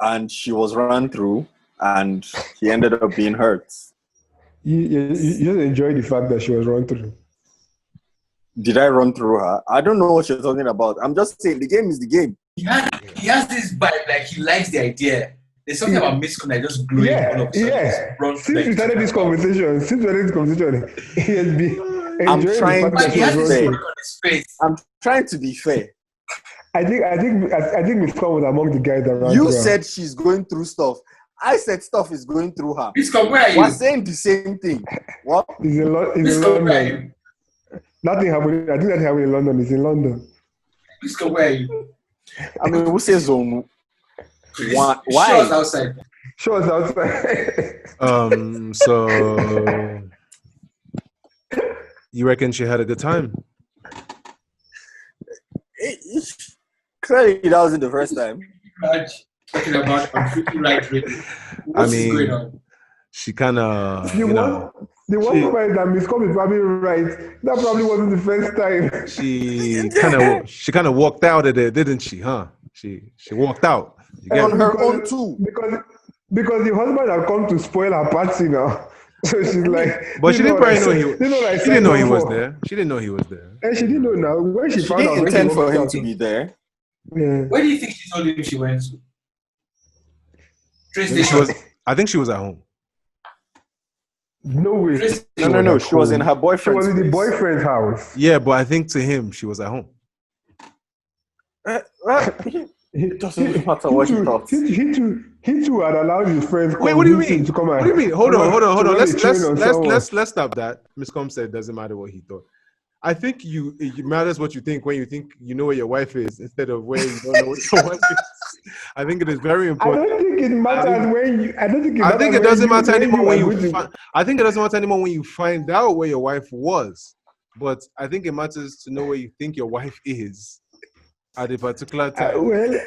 and she was run through, and he ended up being hurt. You just enjoy the fact that she was run through. Did I run through her? I don't know what you're talking about. I'm just saying the game is the game. He has this vibe, like he likes the idea. There's something about Miskoom that just glowing all of a sudden. Yeah. Runs Since like we started this conversation, he has been I'm enjoying trying the fact But that he she was has this run say- look through. on his face. I'm trying to be fair. I think Miss Kwan was among the guys that ran You through her. said she's going through stuff. I said stuff is going through her. Miskoom, where are you? We're saying the same thing. What? He's in Miskoom, where are London. you? Nothing happened. I think that happened in London. He's in London. Miskoom, where are you? I mean, who says zone? Why? Show us outside. Show us outside. So you reckon she had a good time? Clearly, that wasn't the first time. Talking about completely right radio. I What is mean, going on? She kind of, The one part that Miss Kwan is probably right. That probably wasn't the first time. she kind of walked out of there, didn't she? Huh? She walked out. You get On me? her own too. Because the husband had come to spoil her party now. So she's like, But she didn't probably know she she didn't know he was there. She didn't know he was there. And she didn't know now. When she She found out, didn't when she intend for walked him out, to be there. yeah. Where do you think she told him she went to? Train She station. was. I think she was at home. No way. Train No. She was in her She boyfriend's was in the place. boyfriend's house. Yeah, but I think to him she was at home. It doesn't matter what he thought. He too had allowed his friends. Wait, what do you convince him mean? to come What do you mean? Hold on. run a train on someone. Let's stop that. Miss Com said it doesn't matter what he thought. I think it matters what you think when you think you know where your wife is instead of where you don't know where your wife is. I think it is very I important. don't think it matters when you. I think it doesn't matter anymore when you. I think it doesn't matter anymore when you find out where your wife was. but I think it matters to know where you think your wife is at a particular time. Well,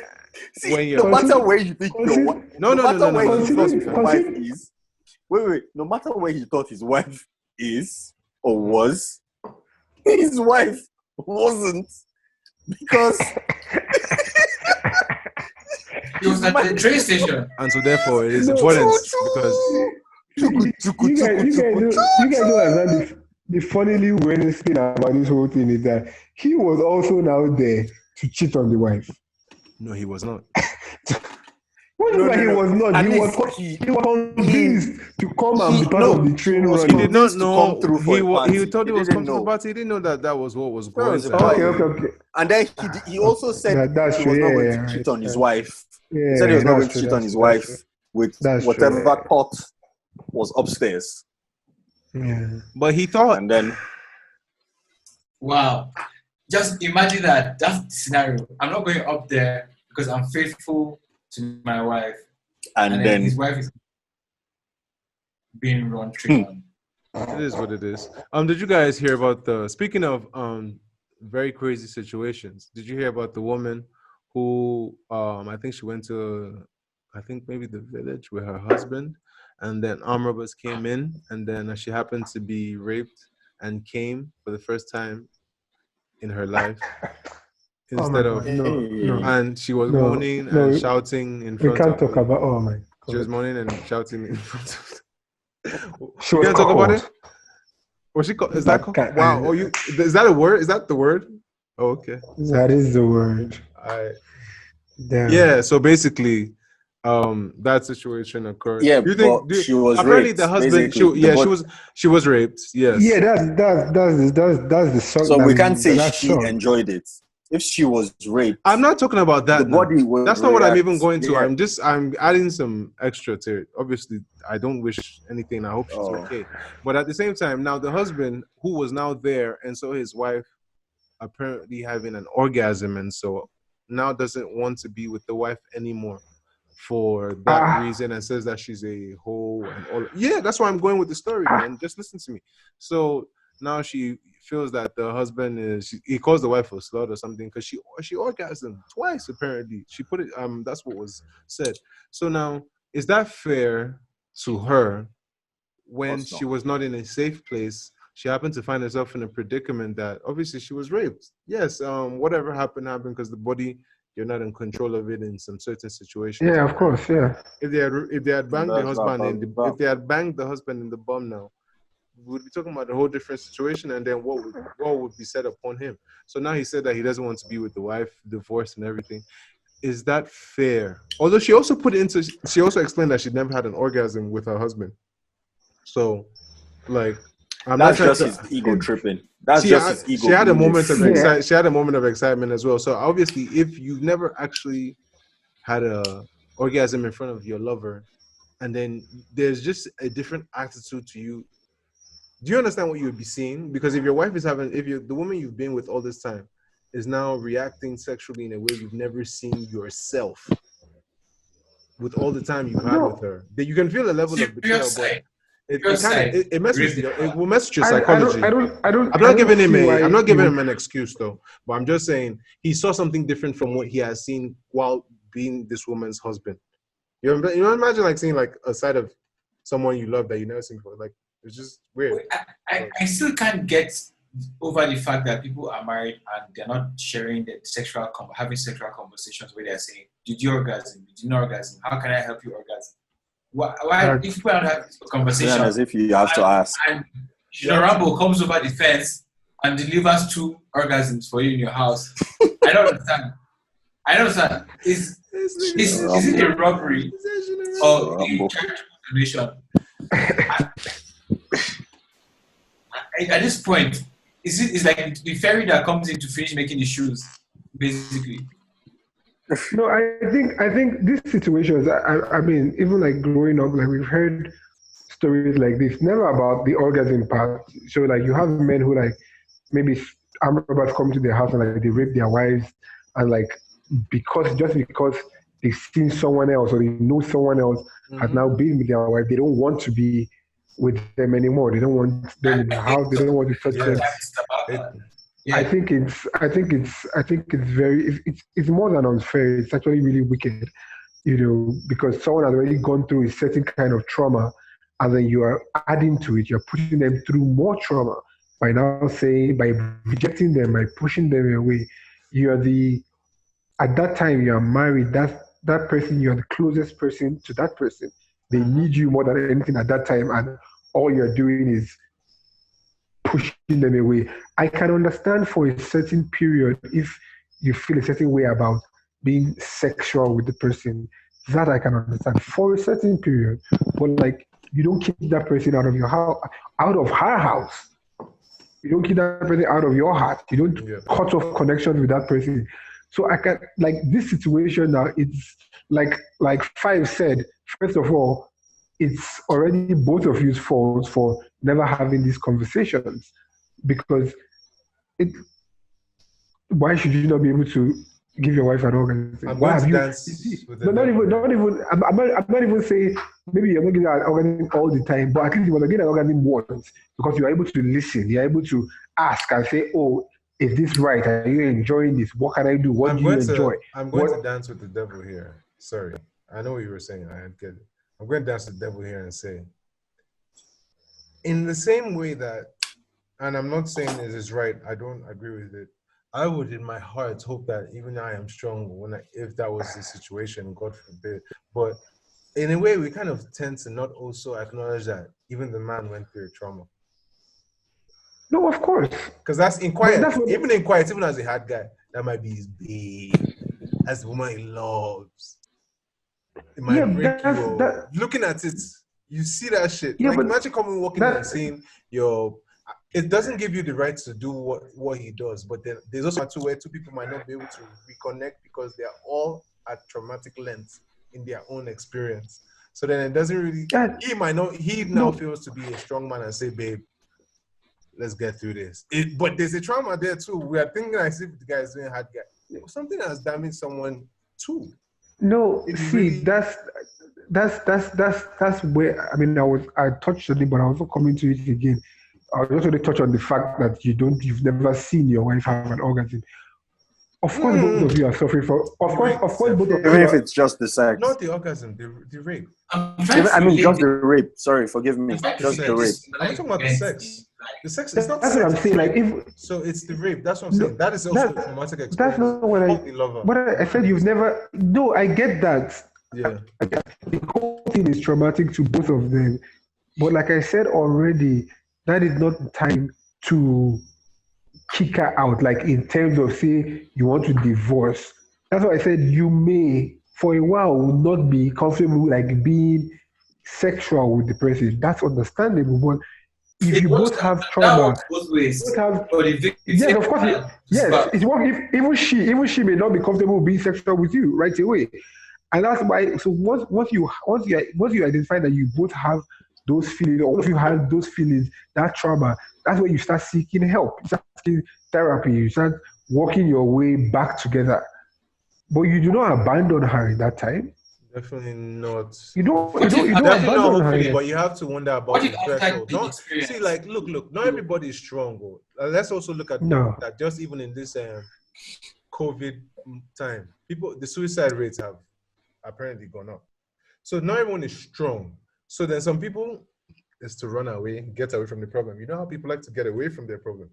See, when no you're matter where you think consider- your No, no no, no, matter no, no, where no, he no. thought Consider- his wife is, wait, no matter where he thought his wife is or was, his wife wasn't because It was at the train station. And so therefore it is No. important because you guys don't understand the funnily weirdest thing about this whole thing is that he was also now there to cheat on the wife. no, he was not. What No, if he no. was not? At He least was he- convinced to come and be part of the train was He run. did not convinced to know. come through for a He party. thought he was didn't coming to the know. party. He didn't know that was what was That going was a to party. happen. Okay. And then he also said That's he was true, not going yeah, to cheat right, on his right. wife. Yeah, He said he was not that's going to true, cheat on that's his true, wife that's with That's whatever true. pot was upstairs. true. Yeah. But he thought And then Wow. Just imagine that. That's the scenario. I'm not going up there because I'm faithful to my wife. and And then his wife is being run trick on. it is what it is. Did you guys hear about the? Speaking of very crazy situations, did you hear about the woman who I think she went to, I think maybe the village with her husband, and then armed robbers came in, and then she happened to be raped and came for the first time in her life Oh my instead God, of, no. and she was No, moaning no, and shouting in We front can't of talk the, about. Oh my she was God. moaning and shouting in front of. She You was can't talk about it. caught. Was she? Is that But wow? Oh, you is that a word? Is that the word? Oh, okay. That is the word. Damn. Yeah. So basically, that situation occurred. yeah, You but think? she was Apparently, raped. the husband. Basically, She was raped. Yes. Yeah, that's the song. So we can't say that she song. enjoyed it. If she was raped, I'm not talking about that. the now. body will That's not what I'm react. even going to. Yeah. I'm adding some extra to it. Obviously, I don't wish anything. I hope she's Oh. okay. But at the same time, now the husband who was now there, and so his wife apparently having an orgasm, and so now doesn't want to be with the wife anymore for that reason, and says that she's a hoe and all. Yeah, that's why I'm going with the story, man. Just listen to me. So now she feels that the husband he calls the wife a slut or something because she orgasmed twice apparently. She put it that's what was said. So now is that fair to her when Of course she not. was not in a safe place? She happened to find herself in a predicament that obviously she was raped. Yes, whatever happened because the body, you're not in control of it in some certain situations. Yeah, of course. Yeah. If they had banged the That's husband not if they had banged the husband in the bum now, we would be talking about a whole different situation, and then what would be said upon him. So now he said that he doesn't want to be with the wife, divorce and everything. Is that fair? Although she also explained that she'd never had an orgasm with her husband. So, like, That's just his ego tripping. That's just his ego. She had a being moment of fool. She had a moment of excitement as well. So obviously, if you've never actually had a orgasm in front of your lover, and then there's just a different attitude to you. Do you understand what you would be seeing? Because if your wife is the woman you've been with all this time is now reacting sexually in a way you've never seen yourself with all the time you've had with her, that you can feel a level of betrayal, but it messes with it will mess with your psychology. I'm not giving him an excuse though, but I'm just saying he saw something different from what he has seen while being this woman's husband. You know, imagine like seeing like a side of someone you love that you never seen before. Like, it's just weird. I still can't get over the fact that people are married and they're not sharing having sexual conversations where they're saying, "Did you orgasm? Did you not orgasm? How can I help you orgasm?" Why if people don't have this conversation? As if you have to ask. And Rambo comes over the fence and delivers 2 orgasms for you in your house. I don't understand. Is it a robbery or a donation? At this point, it's like the fairy that comes in to finish making the shoes, basically. No, I think these situations. I mean, even like growing up, like we've heard stories like this. Never about the orgasm part. So like you have men who like maybe armed robbers come to their house and like they rape their wives, and like because they've seen someone else or they know someone else has now been with their wife, they don't want to be with them anymore. They don't want them in their house. They don't want to touch them. Yeah. I think it's more than unfair. It's actually really wicked, because someone has already gone through a certain kind of trauma, and then you are adding to it. You're putting them through more trauma by rejecting them, by pushing them away. At that time you are married. That person, you are the closest person to that person. They need you more than anything at that time, and all you're doing is pushing them away. I can understand for a certain period if you feel a certain way about being sexual with the person. That I can understand for a certain period. But like, you don't keep that person out of your house, out of her house. You don't keep that person out of your heart. You don't cut off connections with that person. So I can, like, this situation now, it's like Five said, first of all, it's already both of you's faults for never having these conversations, because why should you not be able to give your wife an orgasm? I'm Why going have to you? dance with the Not devil. even. I'm not even saying maybe you're not giving an orgasm all the time, but at least you want to get an orgasm once, because you're able to listen. You're able to ask and say, "Oh, is this right? Are you enjoying this? What can I do? What do you enjoy?" I'm going to dance with the devil here. Sorry, I know what you were saying. I get it. I'm going to dance with the devil here and say, in the same way that, and I'm not saying it is right. I don't agree with it. I would, in my heart, hope that even I am strong if that was the situation, God forbid. But in a way, we kind of tend to not also acknowledge that even the man went through a trauma. No, of course. Because that's in quiet. Even in quiet, even as a hard guy, that might be his babe. That's the woman he loves. It might break you. Looking at it, you see that shit. Yeah, like, but imagine coming walking in and seeing your. It doesn't give you the right to do what he does, but then there's also where two people might not be able to reconnect because they're all at traumatic lengths in their own experience. So then it doesn't really. He might not. He now feels to be a strong man and say, "Babe, let's get through this." But there's a trauma there too. We are thinking as if the guy is doing hard guy. Something has damaged someone too. No, see, that's where, I mean, I touched on it, but I also coming to it again. I also want to touch on the fact that you've never seen your wife have an orgasm. Of course, both of you are suffering for. Of course, both of you. Even if it's just the sex. Not the orgasm, the rape. Just the rape. Sorry, forgive me. Just the rape. I'm talking about the sex. The sex is not that's sex. What I'm saying. Like, so it's the rape. That's what I'm saying. That is also a traumatic experience. That's not what I said. You've never. No, I get that. Yeah. The whole thing is traumatic to both of them. But like I said already, that is not the time to kick her out. Like, in terms of, say, you want to divorce. That's why I said you may, for a while, not be comfortable like being sexual with the person. That's understandable. But if you both have trauma, both ways. Yes, of course. Yes, it's what if even she may not be comfortable being sexual with you right away, and that's why. So once you identify that you both have those feelings, or if you have those feelings, that trauma, that's when you start seeking help. You start seeking therapy. You start working your way back together. But you do not abandon her in that time. Definitely not. You don't abandon her. But you have to wonder about the threshold. See, like, look. Not everybody is strong. Let's also look at that. Just even in this COVID time, the suicide rates have apparently gone up. So not everyone is strong. So then some people is to run away, get away from the problem. You know how people like to get away from their problem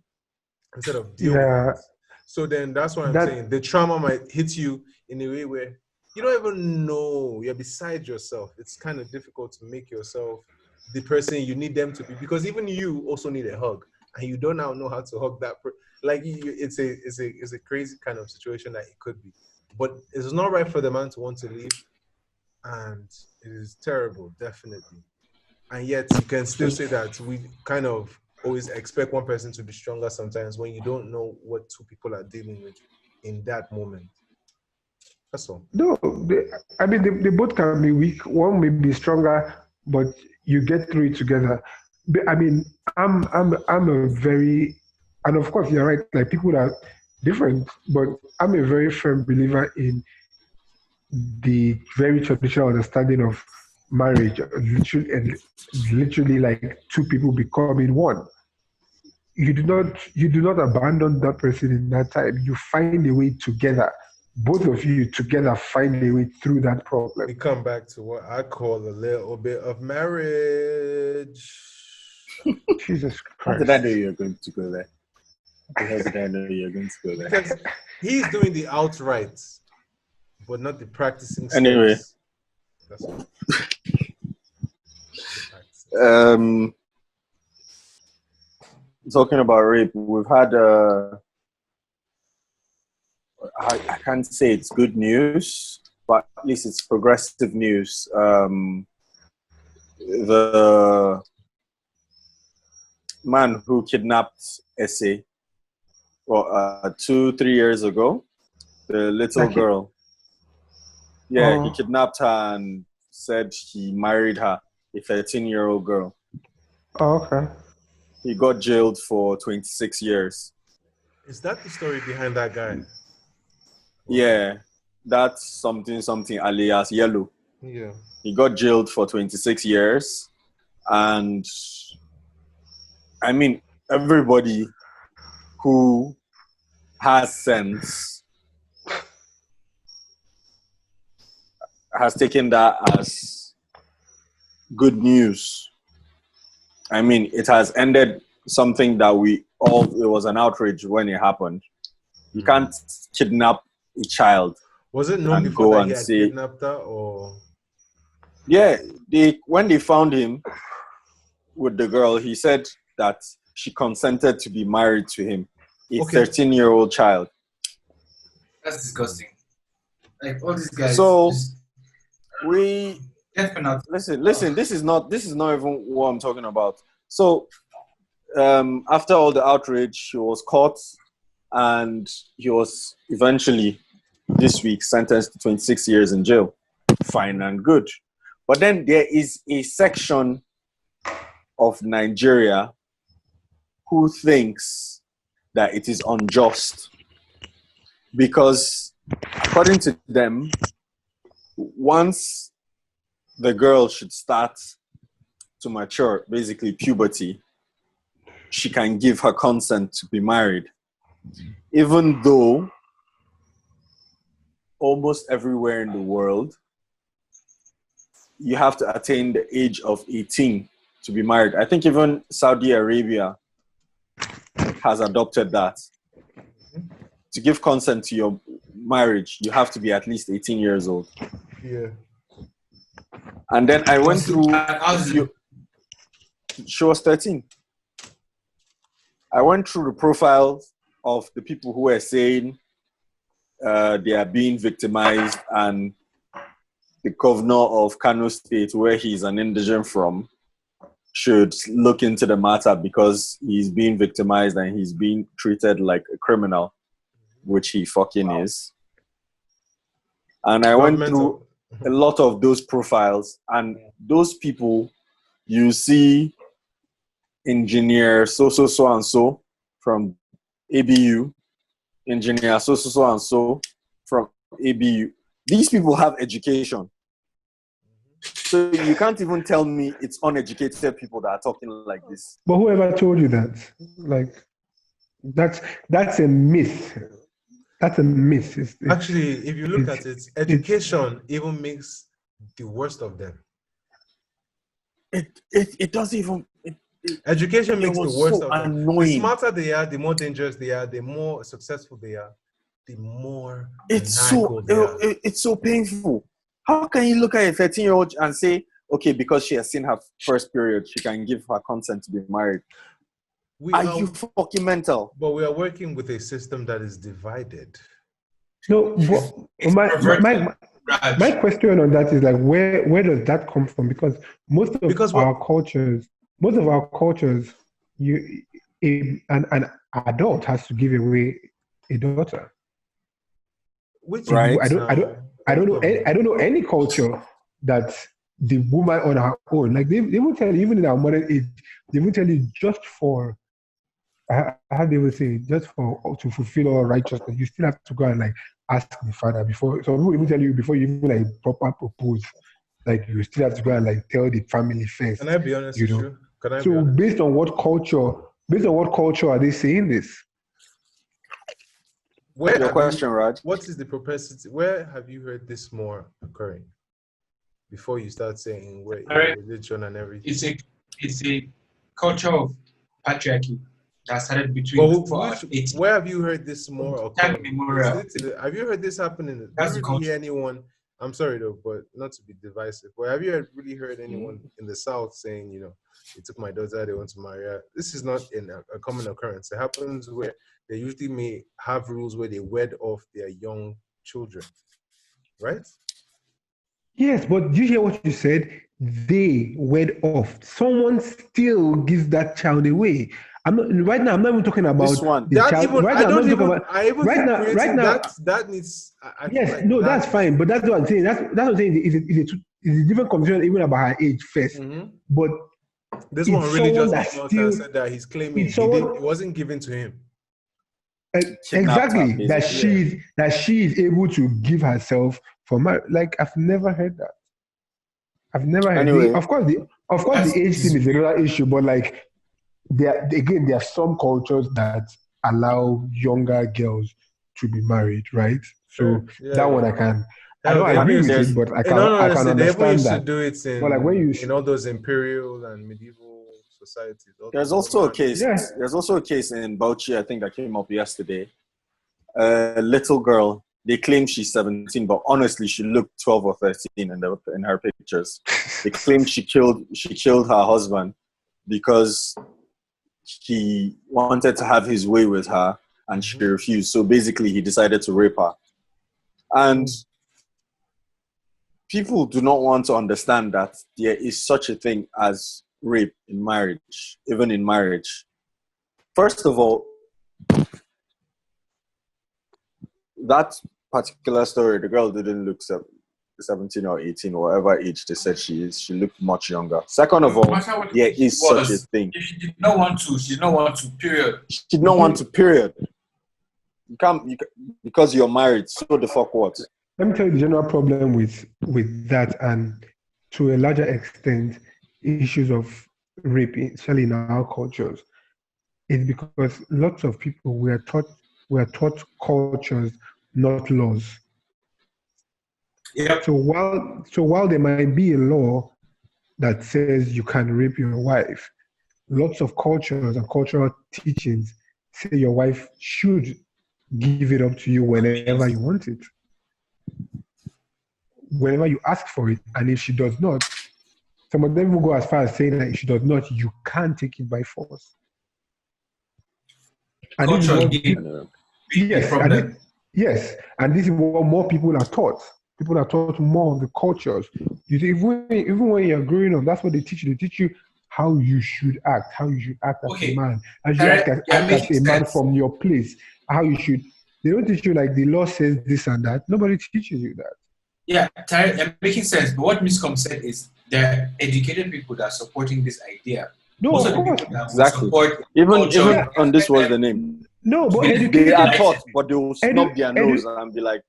instead of deal with it. So then that's what I'm saying. The trauma might hit you in a way where you don't even know, you're beside yourself. It's kind of difficult to make yourself the person you need them to be, because even you also need a hug, and you don't now know how to hug that person. Like, it's a crazy kind of situation that it could be. But it's not right for the man to want to leave, and it is terrible, definitely. And yet you can still say that we kind of always expect one person to be stronger sometimes when you don't know what two people are dealing with in that moment. That's all. No, they both can be weak. One may be stronger, but you get through it together. I mean, I'm a very, and of course you're right. Like, people are different, but I'm a very firm believer in the very traditional understanding of marriage. Literally like two people becoming one. you do not abandon that person in that time. You find a way together. Both of you together find a way through that problem. We come back to what I call a little bit of marriage. Jesus How Christ. did I know you were going to go there? How did I know you were going to go there? Because he's doing the outright, but not the practicing steps. Anyway. That's all. Talking about rape, we've had I can't say it's good news, but at least it's progressive news. The man who kidnapped Essay 2-3 years ago, the little girl. Yeah, he kidnapped her and said he married her, a 13-year-old girl. Oh, okay. He got jailed for 26 years. Is that the story behind that guy? Yeah, that's something alias Yellow. Yeah. He got jailed for 26 years. And I mean, everybody who has sense has taken that as good news. I mean, it has ended something that it was an outrage when it happened. You can't kidnap a child. Was it known and before go that and he had say, kidnapped her, or? Yeah, when they found him with the girl, he said that she consented to be married to him, a 13-year-old child. That's disgusting. Like all these guys. So death penalty. listen. This is not even what I'm talking about. So after all the outrage, he was caught, and he was eventually this week sentenced to 26 years in jail. Fine and good. But then there is a section of Nigeria who thinks that it is unjust because, according to them, once the girl should start to mature, basically puberty, she can give her consent to be married. Even though almost everywhere in the world, you have to attain the age of 18 to be married. I think even Saudi Arabia has adopted that. To give consent to your marriage, you have to be at least 18 years old. Yeah. And then I went through... She was 13. I went through the profiles of the people who were saying they are being victimized, and the governor of Kano State, where he's an indigent from, should look into the matter because he's being victimized and he's being treated like a criminal, which he fucking is. And I went through a lot of those profiles, and those people, you see engineer so and so from ABU, engineer so and so from ABU. These people have education. So you can't even tell me it's uneducated people that are talking like this. But whoever told you that? Like, that's a myth. That's a myth. Actually, if you look at it, education even makes the worst of them. It doesn't even... Education makes the worst of them. Annoying. The smarter they are, the more dangerous they are, the more successful they are, the more it's so painful. How can you look at a 13-year-old and say, okay, because she has seen her first period, she can give her consent to be married? Are you fucking mental? But we are working with a system that is divided. No, my question on that is like, where does that come from? Because most of our cultures, an adult has to give away a daughter. Which right? I don't know any culture that the woman on her own, like they will tell you, even in our modern age, they will tell you just for, how they will say, just for to fulfill all righteousness, you still have to go and like ask the father before. So people even tell you before you even like proper propose, like you still have to go and like tell the family first. Can I be honest with you? So based on what culture Based on what culture are they saying this? Where Your have question, you, Raj. what is the propensity? Where have you heard this more occurring? Before you start saying where Alright. religion and everything. It's a culture of patriarchy that started between Where have you heard this more Time occurring? immemorial. Have you heard this happening? Did That's you the really hear culture. anyone? I'm sorry though, but not to be divisive. But have you really heard anyone in the South saying, they took my daughter, they want to marry her? This is not a common occurrence. It happens where they usually may have rules where they wed off their young children, right? Yes, but do you hear what you said? They wed off. Someone still gives that child away. I'm not even talking about This one. the child. Right now, that needs. I feel yes, like no, that that's fine. But that's what I'm saying. That's what I'm saying. It's a different conversation even about her age 1st. But this it's one really someone just that came out still- and said that he's claiming it's someone- it wasn't given to him. Kidnapped her, exactly that she is able to give herself for marriage. Like I've never heard that. I've never heard. Anyway. Of course, the age thing is another issue. But like, there are some cultures that allow younger girls to be married, right? So that one I can. I don't agree with it, but I can understand that. Do it in, but like when you in all those imperial and medieval societies. There's also a case. Yeah. There's also a case in Bauchi, I think, that came up yesterday. A little girl. They claim she's 17, but honestly, she looked 12 or 13 in her pictures. They claim she killed her husband because he wanted to have his way with her, and she refused. So basically, he decided to rape her. And people do not want to understand that there is such a thing as rape in marriage, even in marriage. First of all, that particular story, the girl didn't look 17 or 18 or whatever age they said she is. She looked much younger. Second of all, there is such a thing. If she did not want to, period. She did not want to, period. You can't because you're married, so the fuck what? Let me tell you the general problem with that, and to a larger extent, issues of rape, especially in our cultures, is because lots of people we are taught cultures, not laws. Yep. So while there might be a law that says you can rape your wife, lots of cultures and cultural teachings say your wife should give it up to you whenever you want it, whenever you ask for it. And if she does not, some of them will go as far as saying that if she does not, you can't take it by force. And this is what yes, and this is what more people are taught. People are taught more of the cultures. You see, even when you're growing up, that's what they teach you. They teach you how you should act as a man, as you act as a man from your place, how you should. They don't teach you like the law says this and that. Nobody teaches you that. Yeah, you're making sense. But what Miskoom said is there are educated people that are supporting this idea. No, most of course. Exactly. Even on this was the name. No, but they are taught, but they will snub their nose and be like,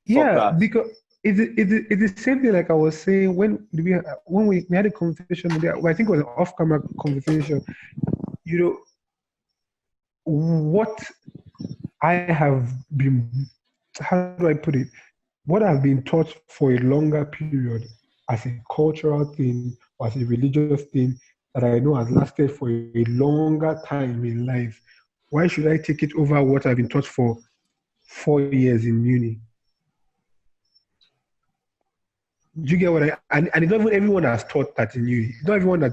yeah, because it's the same thing like I was saying when we had a conversation with I think it was an off-camera conversation. You know, what I have been, how do I put it? What I've been taught for a longer period as a cultural thing or as a religious thing that I know has lasted for a longer time in life. Why should I take it over what I've been taught for 4 years in uni? Do you get what and it's not even everyone has taught that in uni. It's not everyone that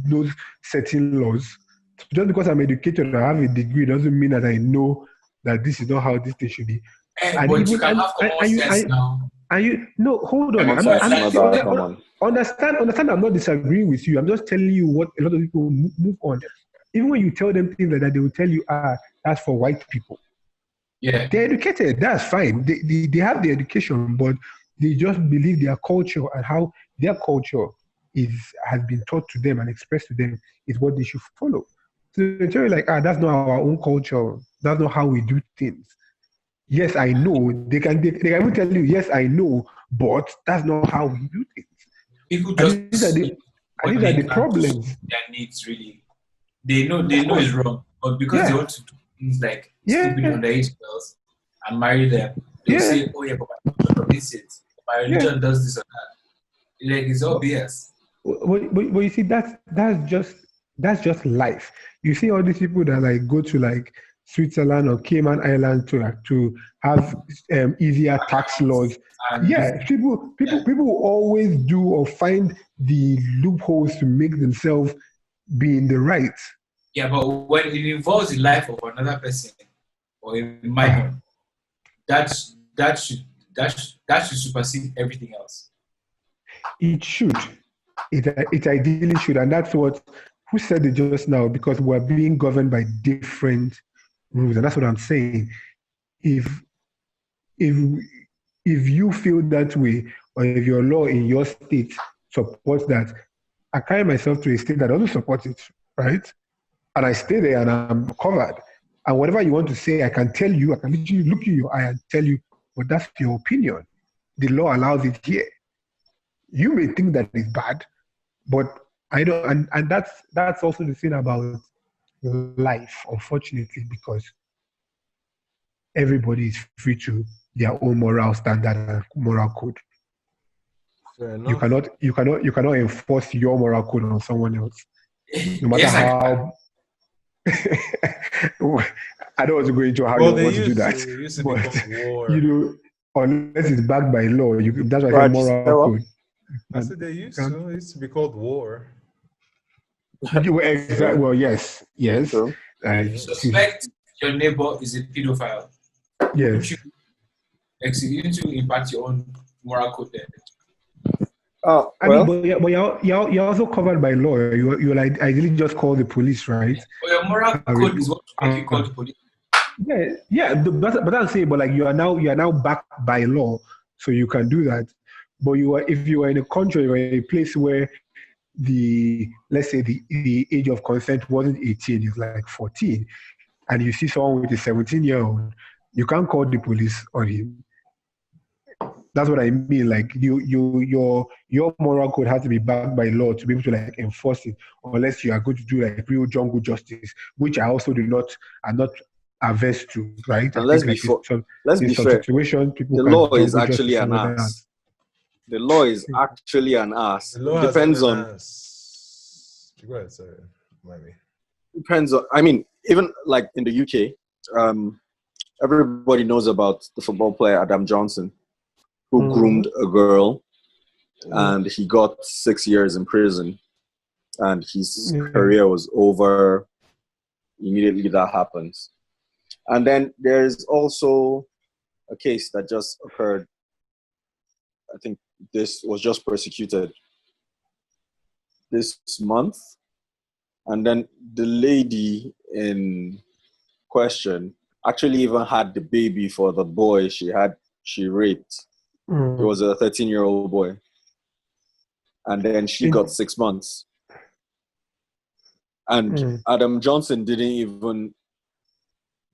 knows certain laws. Just because I'm educated or I have a degree doesn't mean that I know that this is not how this thing should be. But you can have common sense now. No, hold on. Understand, I'm not disagreeing with you. I'm just telling you what a lot of people move on. Even when you tell them things like that, they will tell you, that's for white people. Yeah. They're educated, that's fine. They have the education, but they just believe their culture and how their culture has been taught to them and expressed to them is what they should follow. So they tell you like, that's not our own culture. That's not how we do things. Yes, I know. They can even tell you, yes, I know, but that's not how we do things. People just these are the problems. Their needs really. They know it's wrong, but because they Yeah. want to do things like Yeah. sleep with underage girls and marry them, they'll Yeah. say, "Oh yeah, but my religion permits it. My religion Yeah. does this or that." Like it's all But, BS. but you see, that's just life. You see all these people that like go to like Switzerland or Cayman Island to have easier tax laws. And Yeah, people will always do or find the loopholes to make themselves be in the right. yeah, but when it involves the life of another person or a minor, that should supersede everything else. It should. It ideally should, and that's what who said it just now, because we're being governed by different rules, and that's what I'm saying. If if if you feel that way, or if your law in your state supports that, I carry myself to a state that doesn't support it, right? And I stay there and I'm covered. And whatever you want to say, I can tell you, I can literally look you in your eye and tell you, but that's your opinion. The law allows it here. You may think that it's bad, but I don't, and that's also the thing about life, unfortunately, because everybody is free to their own moral standard and moral code. Fair You enough. cannot enforce your moral code on someone else, no matter Yes, I can. how. I don't want to go into how Well, you they want to do used that, to. It used to be but called war. you know, unless it's backed by law, that's why I say Right, moral Sarah? code. I said they used can't- to. It used to be called war. Exactly. Well, yes. True. If you suspect your neighbor is a pedophile, Yes. you need to impact your own moral code there. Oh, I mean, well, but you're also covered by law. You like ideally just call the police, right? But your moral code is what will make you call the police. Yeah. But I'm saying, but like you are now backed by law, so you can do that. But if you are in a country or a place where let's say the age of consent wasn't 18, it's like 14, and you see someone with a 17-year-old, you can't call the police on him. That's what I mean. Like your moral code has to be backed by law to be able to like enforce it, unless you are going to do like real jungle justice, which I also I'm not averse to, right? and I let's think be like let's in be some fair. situations people The can law is jungle actually justice an over that. ass. The law is actually an ass. The law It has depends been on an ass. Go ahead, sorry. Mind me. depends on. I mean, even like in the UK, everybody knows about the football player Adam Johnson, who groomed a girl, and he got 6 years in prison, and his career was over immediately that happens. And then there's also a case that just occurred. I think this was just prosecuted this month, and then the lady in question actually even had the baby for the boy she raped. It was a 13-year-old boy, and then she got 6 months. And Adam Johnson didn't even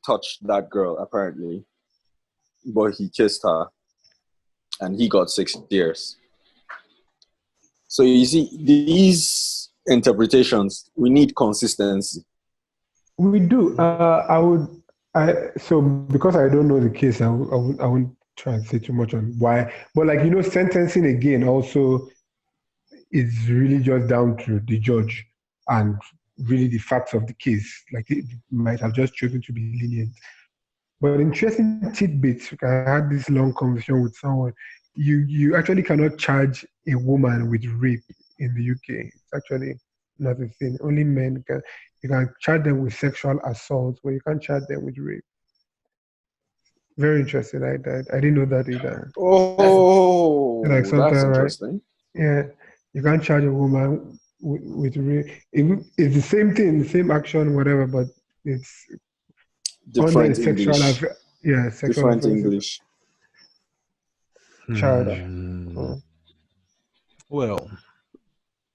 touch that girl apparently, but he kissed her, and he got 6 years. So you see, these interpretations, we need consistency. We do. So because I don't know the case, I won't try and say too much on why. But like sentencing again also is really just down to the judge and really the facts of the case. Like it might have just chosen to be lenient. But interesting tidbits. I had this long conversation with someone. You actually cannot charge a woman with rape in the UK. It's actually not a thing. Only men can. You can charge them with sexual assault, but you can't charge them with rape. Very interesting. I didn't know that either. Oh, Like that's interesting. Right? Yeah, you can't charge a woman with rape. It's the same thing, the same action, whatever, but it's Different under English. Sexual Different offenses. English. Charge. Well,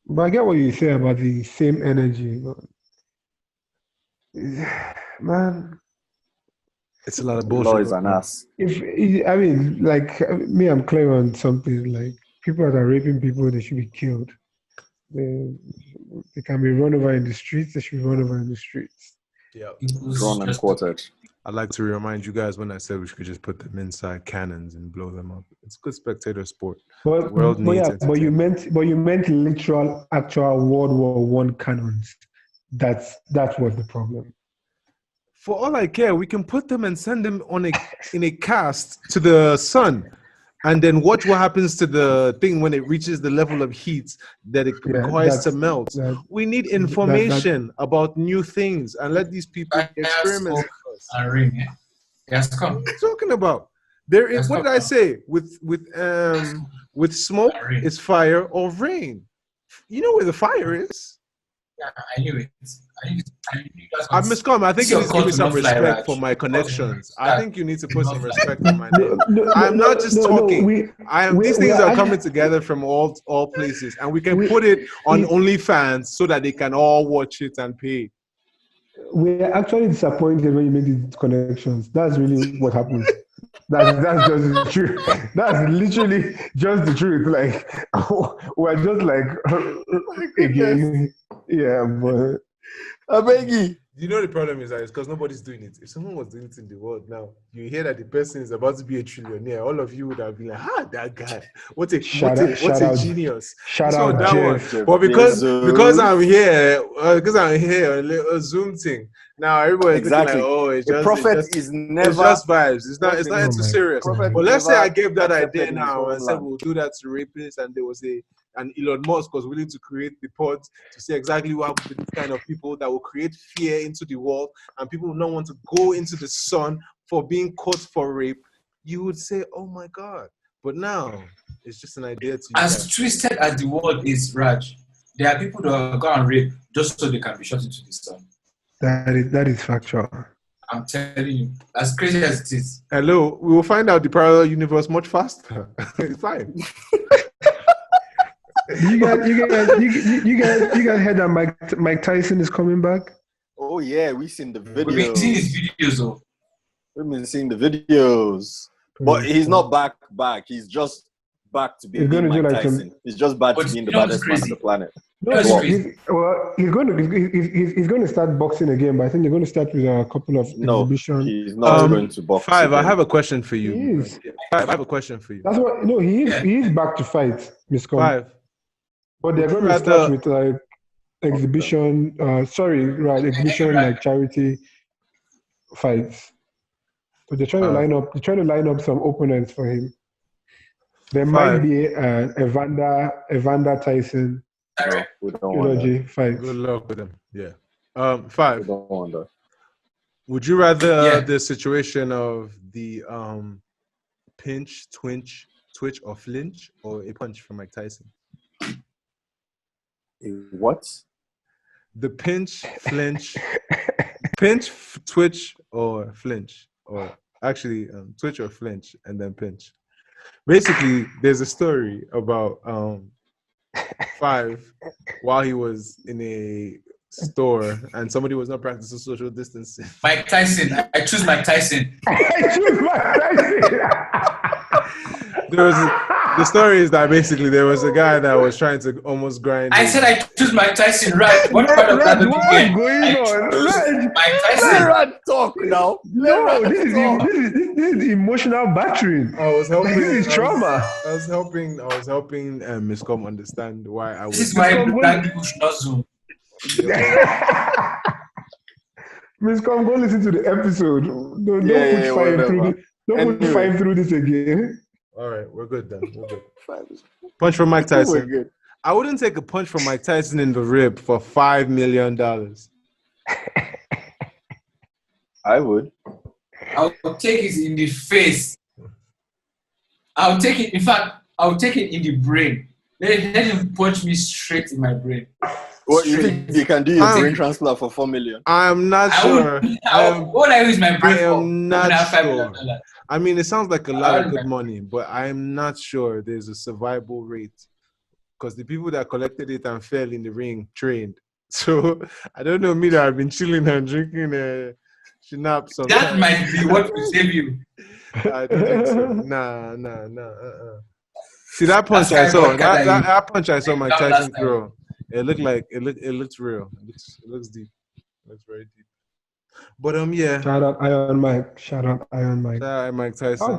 but I get what you say about the same energy. But, man, it's a lot of The law bullshit. is an ass. like me, I'm clear on something. Like people that are raping people, they should be killed. They can be run over in the streets. They should be run over in the streets. Yeah. Drawn and quartered. I'd like to remind you guys when I said we could just put them inside cannons and blow them up. It's good spectator sport. But, The world needs but you meant literal, actual World War One cannons. That was the problem. For all I care, we can put them and send them in a cast to the sun, and then watch what happens to the thing when it reaches the level of heat that it requires to melt. We need information about new things and let these people experiment with us. Yes, come. What are you talking about? There is, what did I say? With smoke, it's fire or rain. You know where the fire is. Yeah, I knew it. I'm Miskoom. I think you need to give me some respect for my connections. I think you need to put some respect on my name. I'm not just talking. These things are coming together from all places, and we can put it on Onlyfans so that they can all watch it and pay. We're actually disappointed when you make these connections. That's really what happens. That's just the truth. That's literally just the truth. Like we're just like again. Yeah, but I beg you. You know the problem is that it's because nobody's doing it. If someone was doing it in the world now, you hear that the person is about to be a trillionaire. All of you would have been like, that guy. What a genius. Shout out Jeff. But because I'm here, on a little Zoom thing. Now everybody's exactly. Like, oh, it's just, the prophet it's just, is never. It's just vibes. It's not too serious. But let's say I gave that idea now and said we'll do that to rapists, and there was and Elon Musk was willing to create the pod to see exactly what happens with this kind of people that will create fear into the world, and people will not want to go into the sun for being caught for rape. You would say, oh my God. But now it's just an idea to you. As twisted as the world is, Raj, there are people that go and rape just so they can be shot into the sun. That is factual. I'm telling you, as crazy as it is. Hello, we will find out the parallel universe much faster. It's fine. You guys heard that Mike Tyson is coming back? Oh yeah, we've seen the videos. We've been seeing his videos though. We've been seeing the videos. But he's not back. He's just back to being Mike Tyson. He's just back to being the baddest man on the planet. No, he's going to start boxing again, but I think they're going to start with a couple of exhibitions. He's not going to box. Five, again. I have a question for you. I have a question for you. That's what. No, he is back to fight, Miskoom. Five. But they're going to start with like exhibition. Exhibition like charity fights. So they're trying to line up. They're trying to line up some opponents for him. There might be Evander Tyson. Trilogy fight. Good luck with them. Yeah. Five. We don't want that. Would you rather the situation of the pinch, twitch, or flinch, or a punch from Mike Tyson? What? The pinch, flinch, pinch, twitch, or flinch, or actually twitch or flinch and then pinch. Basically, there's a story about Five while he was in a store and somebody was not practicing social distancing. Mike Tyson. I choose Mike Tyson. The story is that basically there was a guy that was trying to almost grind. I said I choose Mike Tyson, right? What part of that? What is going on? Mike Tyson. Let us talk now. No, this is emotional battering. I was helping. This is trauma. I was helping Miskoom understand why I was. This is why black people should not Zoom. Miskoom, go listen to the episode. Don't put five through this again. All right, we're good then. We're good. Punch from Mike Tyson. I wouldn't take a punch from Mike Tyson in the rib for $5 million. I would. I'll take it in the face. I'll take it. In fact, I'll take it in the brain. Let him punch me straight in my brain. What you think you can do your brain transplant for $4 million? I'm not sure. What I use my brain for? I'm not sure. I mean, it sounds like a lot of good money, but I'm not sure there's a survival rate because the people that collected it and fell in the ring trained. So I don't know, me that I've been chilling and drinking schnapps. That might be what will save you. I don't think so. Nah. See that punch I saw. That punch I saw Mike Tyson throw. It looked like it looks real. It looks deep. It looks very deep. But yeah. Shout out Iron Mike. Shout out Iron Mike. Shout out Mike Tyson.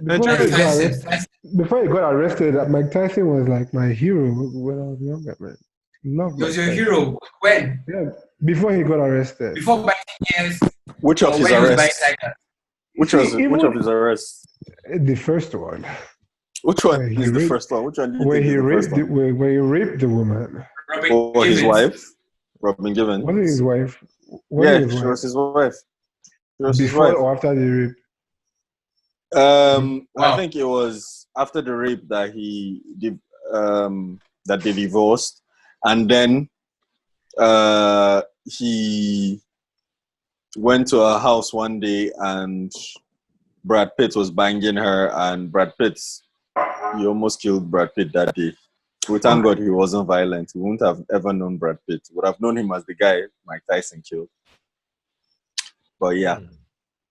Before Mike he got Tyson. arrested, before he got arrested, Mike Tyson was like my hero when I was younger, man. Love He was Mike your Tyson. hero when? Yeah, before he got arrested. Before buying years. Which of Or his when he was buying arrests? Tiger. Which See, was which even of his arrests? the first one, Which one where he is the raped, first one? Which one do you where think he is the first raped, one? where he raped the woman. Robin Or his Givens. wife, Robin Givens? Wasn't his wife? Yeah, Wasn't his she wife was his wife. She was his before wife. or after the rape? I Wow. think it was after the rape that that they divorced, and then he went to her house one day, and Brad Pitt was banging her, and he almost killed Brad Pitt that day. We thank God he wasn't violent. We wouldn't have ever known Brad Pitt. Would have known him as the guy Mike Tyson killed. But yeah,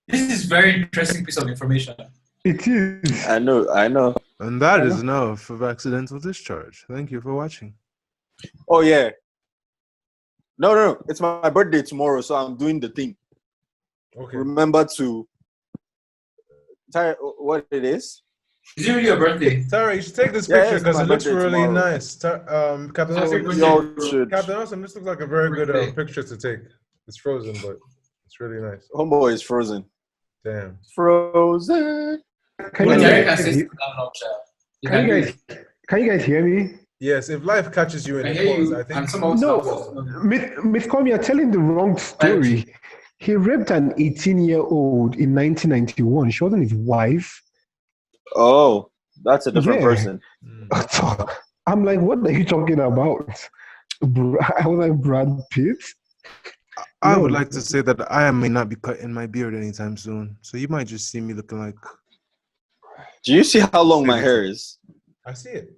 This is very interesting piece of information. It is. I know. And that is enough of accidental discharge. Thank you for watching. Oh yeah. No. It's my birthday tomorrow, so I'm doing the thing. Okay. Remember to tell what it is. Is it really your birthday? Tara, you should take this Yeah, picture it's because my it looks birthday really tomorrow. nice. Captain Happy Awesome, birthday. Y'all should. Captain Awesome, this looks like a very good Birthday. picture to take. It's frozen, but it's really nice. Homeboy is frozen. Damn. Frozen. Can But you Jerry guys, can say that long, child. You can can you do guys, it. can you guys hear me? Yes, if life catches you in I a hear pause, you. I think And some of us No, Miss Comey, you're telling the wrong story. He raped an 18-year-old in 1991. She wasn't his wife. Oh, that's a different Yeah. person. I'm like, what are you talking about? I was like, Brad Pitt? I No. would like to say that I may not be cutting my beard anytime soon. So you might just see me looking like Do you see how long my hair is? I see it.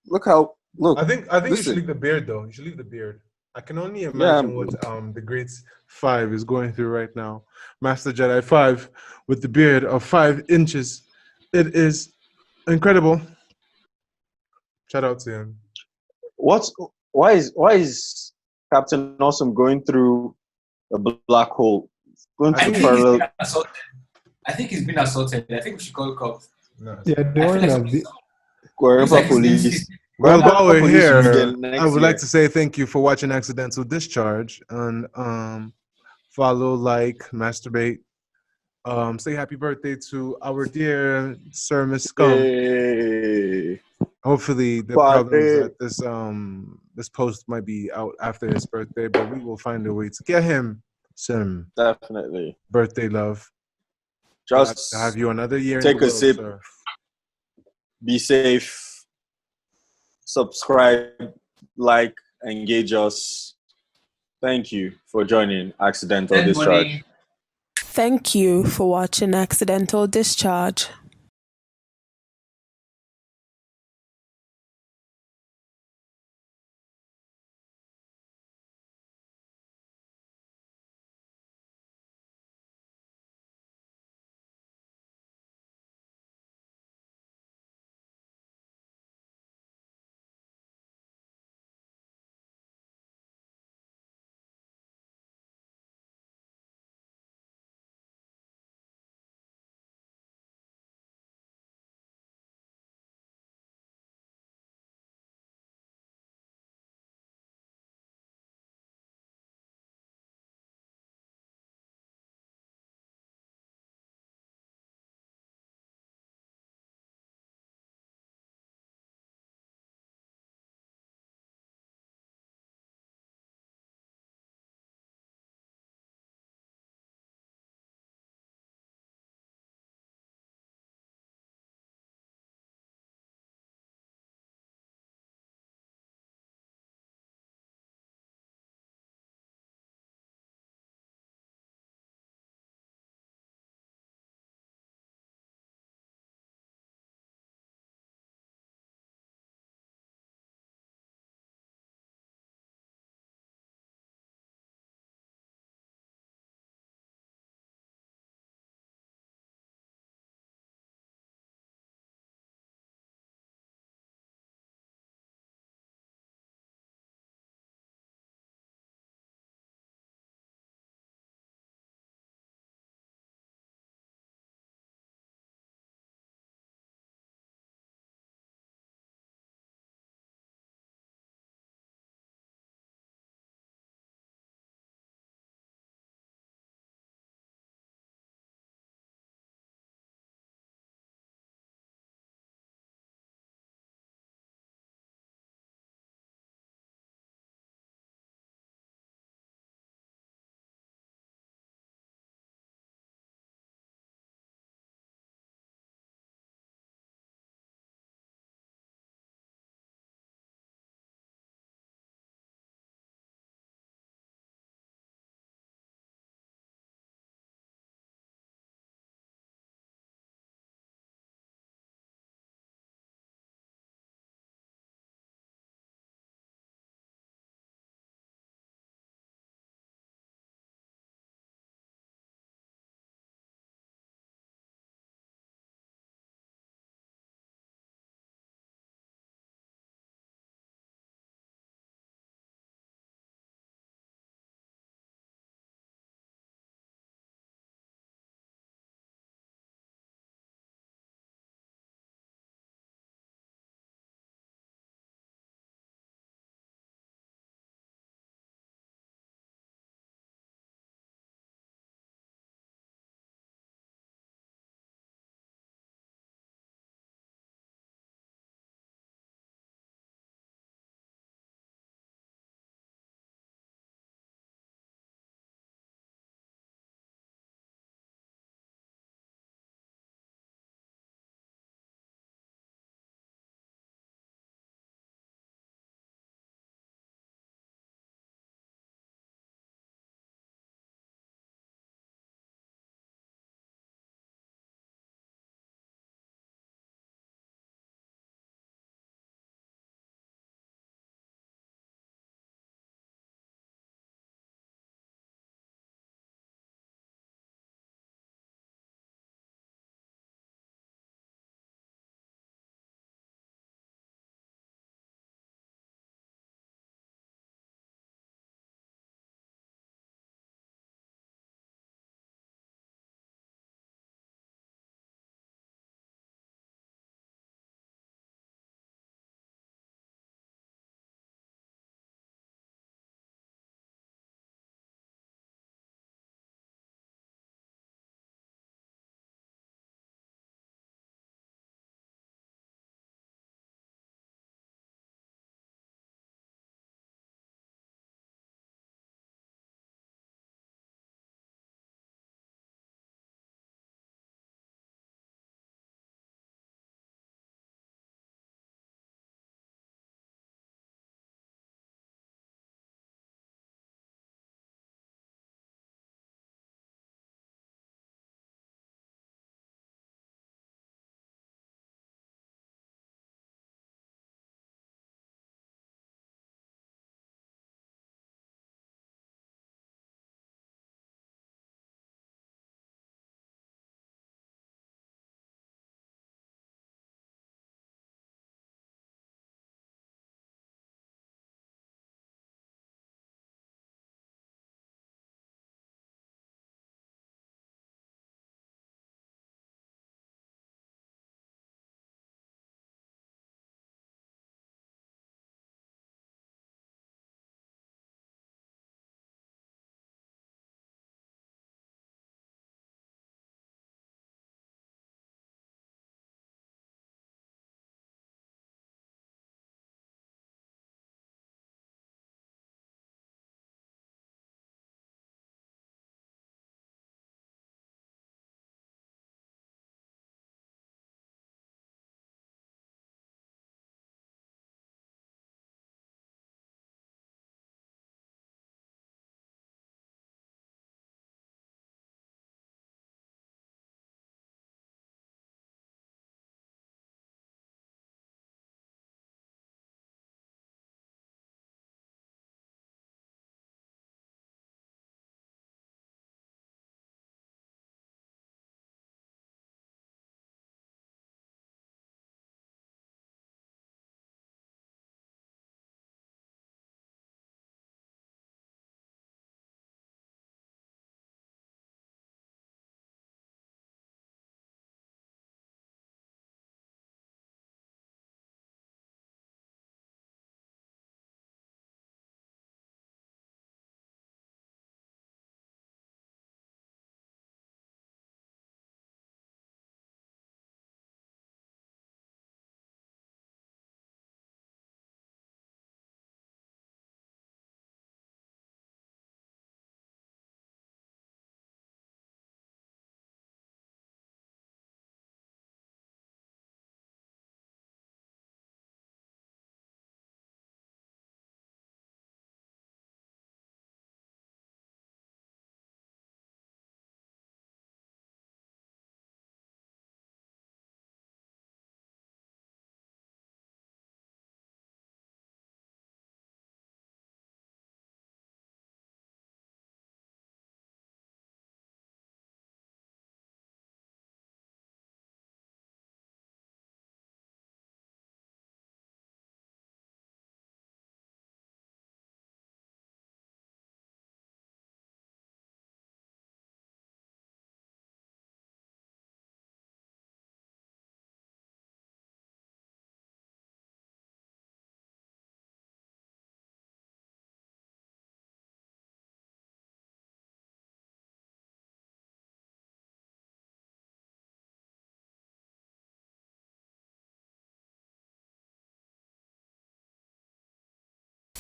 Look. I think you should Listen. leave the beard though. You should leave the beard. I can only imagine what the Greats 5 is going through right now. Master Jedi 5 with the beard of 5 inches. It is incredible. Shout out to him. Why is Captain Awesome going through a black hole? Going I through think he's parallel. been assaulted. I think he's been assaulted. I think we should call the cops. No. Yeah, the I one feel that like did. Wherever like police. Well, Wherever while we're police will be there here, next I would year. like to say thank you for watching Accidental Discharge and follow, like, masturbate. Say happy birthday to our dear Sir Miskoom. Hey. Hopefully the problems that this post might be out after his birthday, but we will find a way to get him some Definitely. birthday love. Just Glad to have you another year take in the a world, sip. sir. Be safe. Subscribe, like, engage us. Thank you for joining Accidental Send Discharge. money. Thank you for watching Accidental Discharge.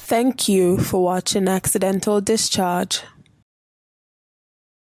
Thank you for watching Accidental Discharge.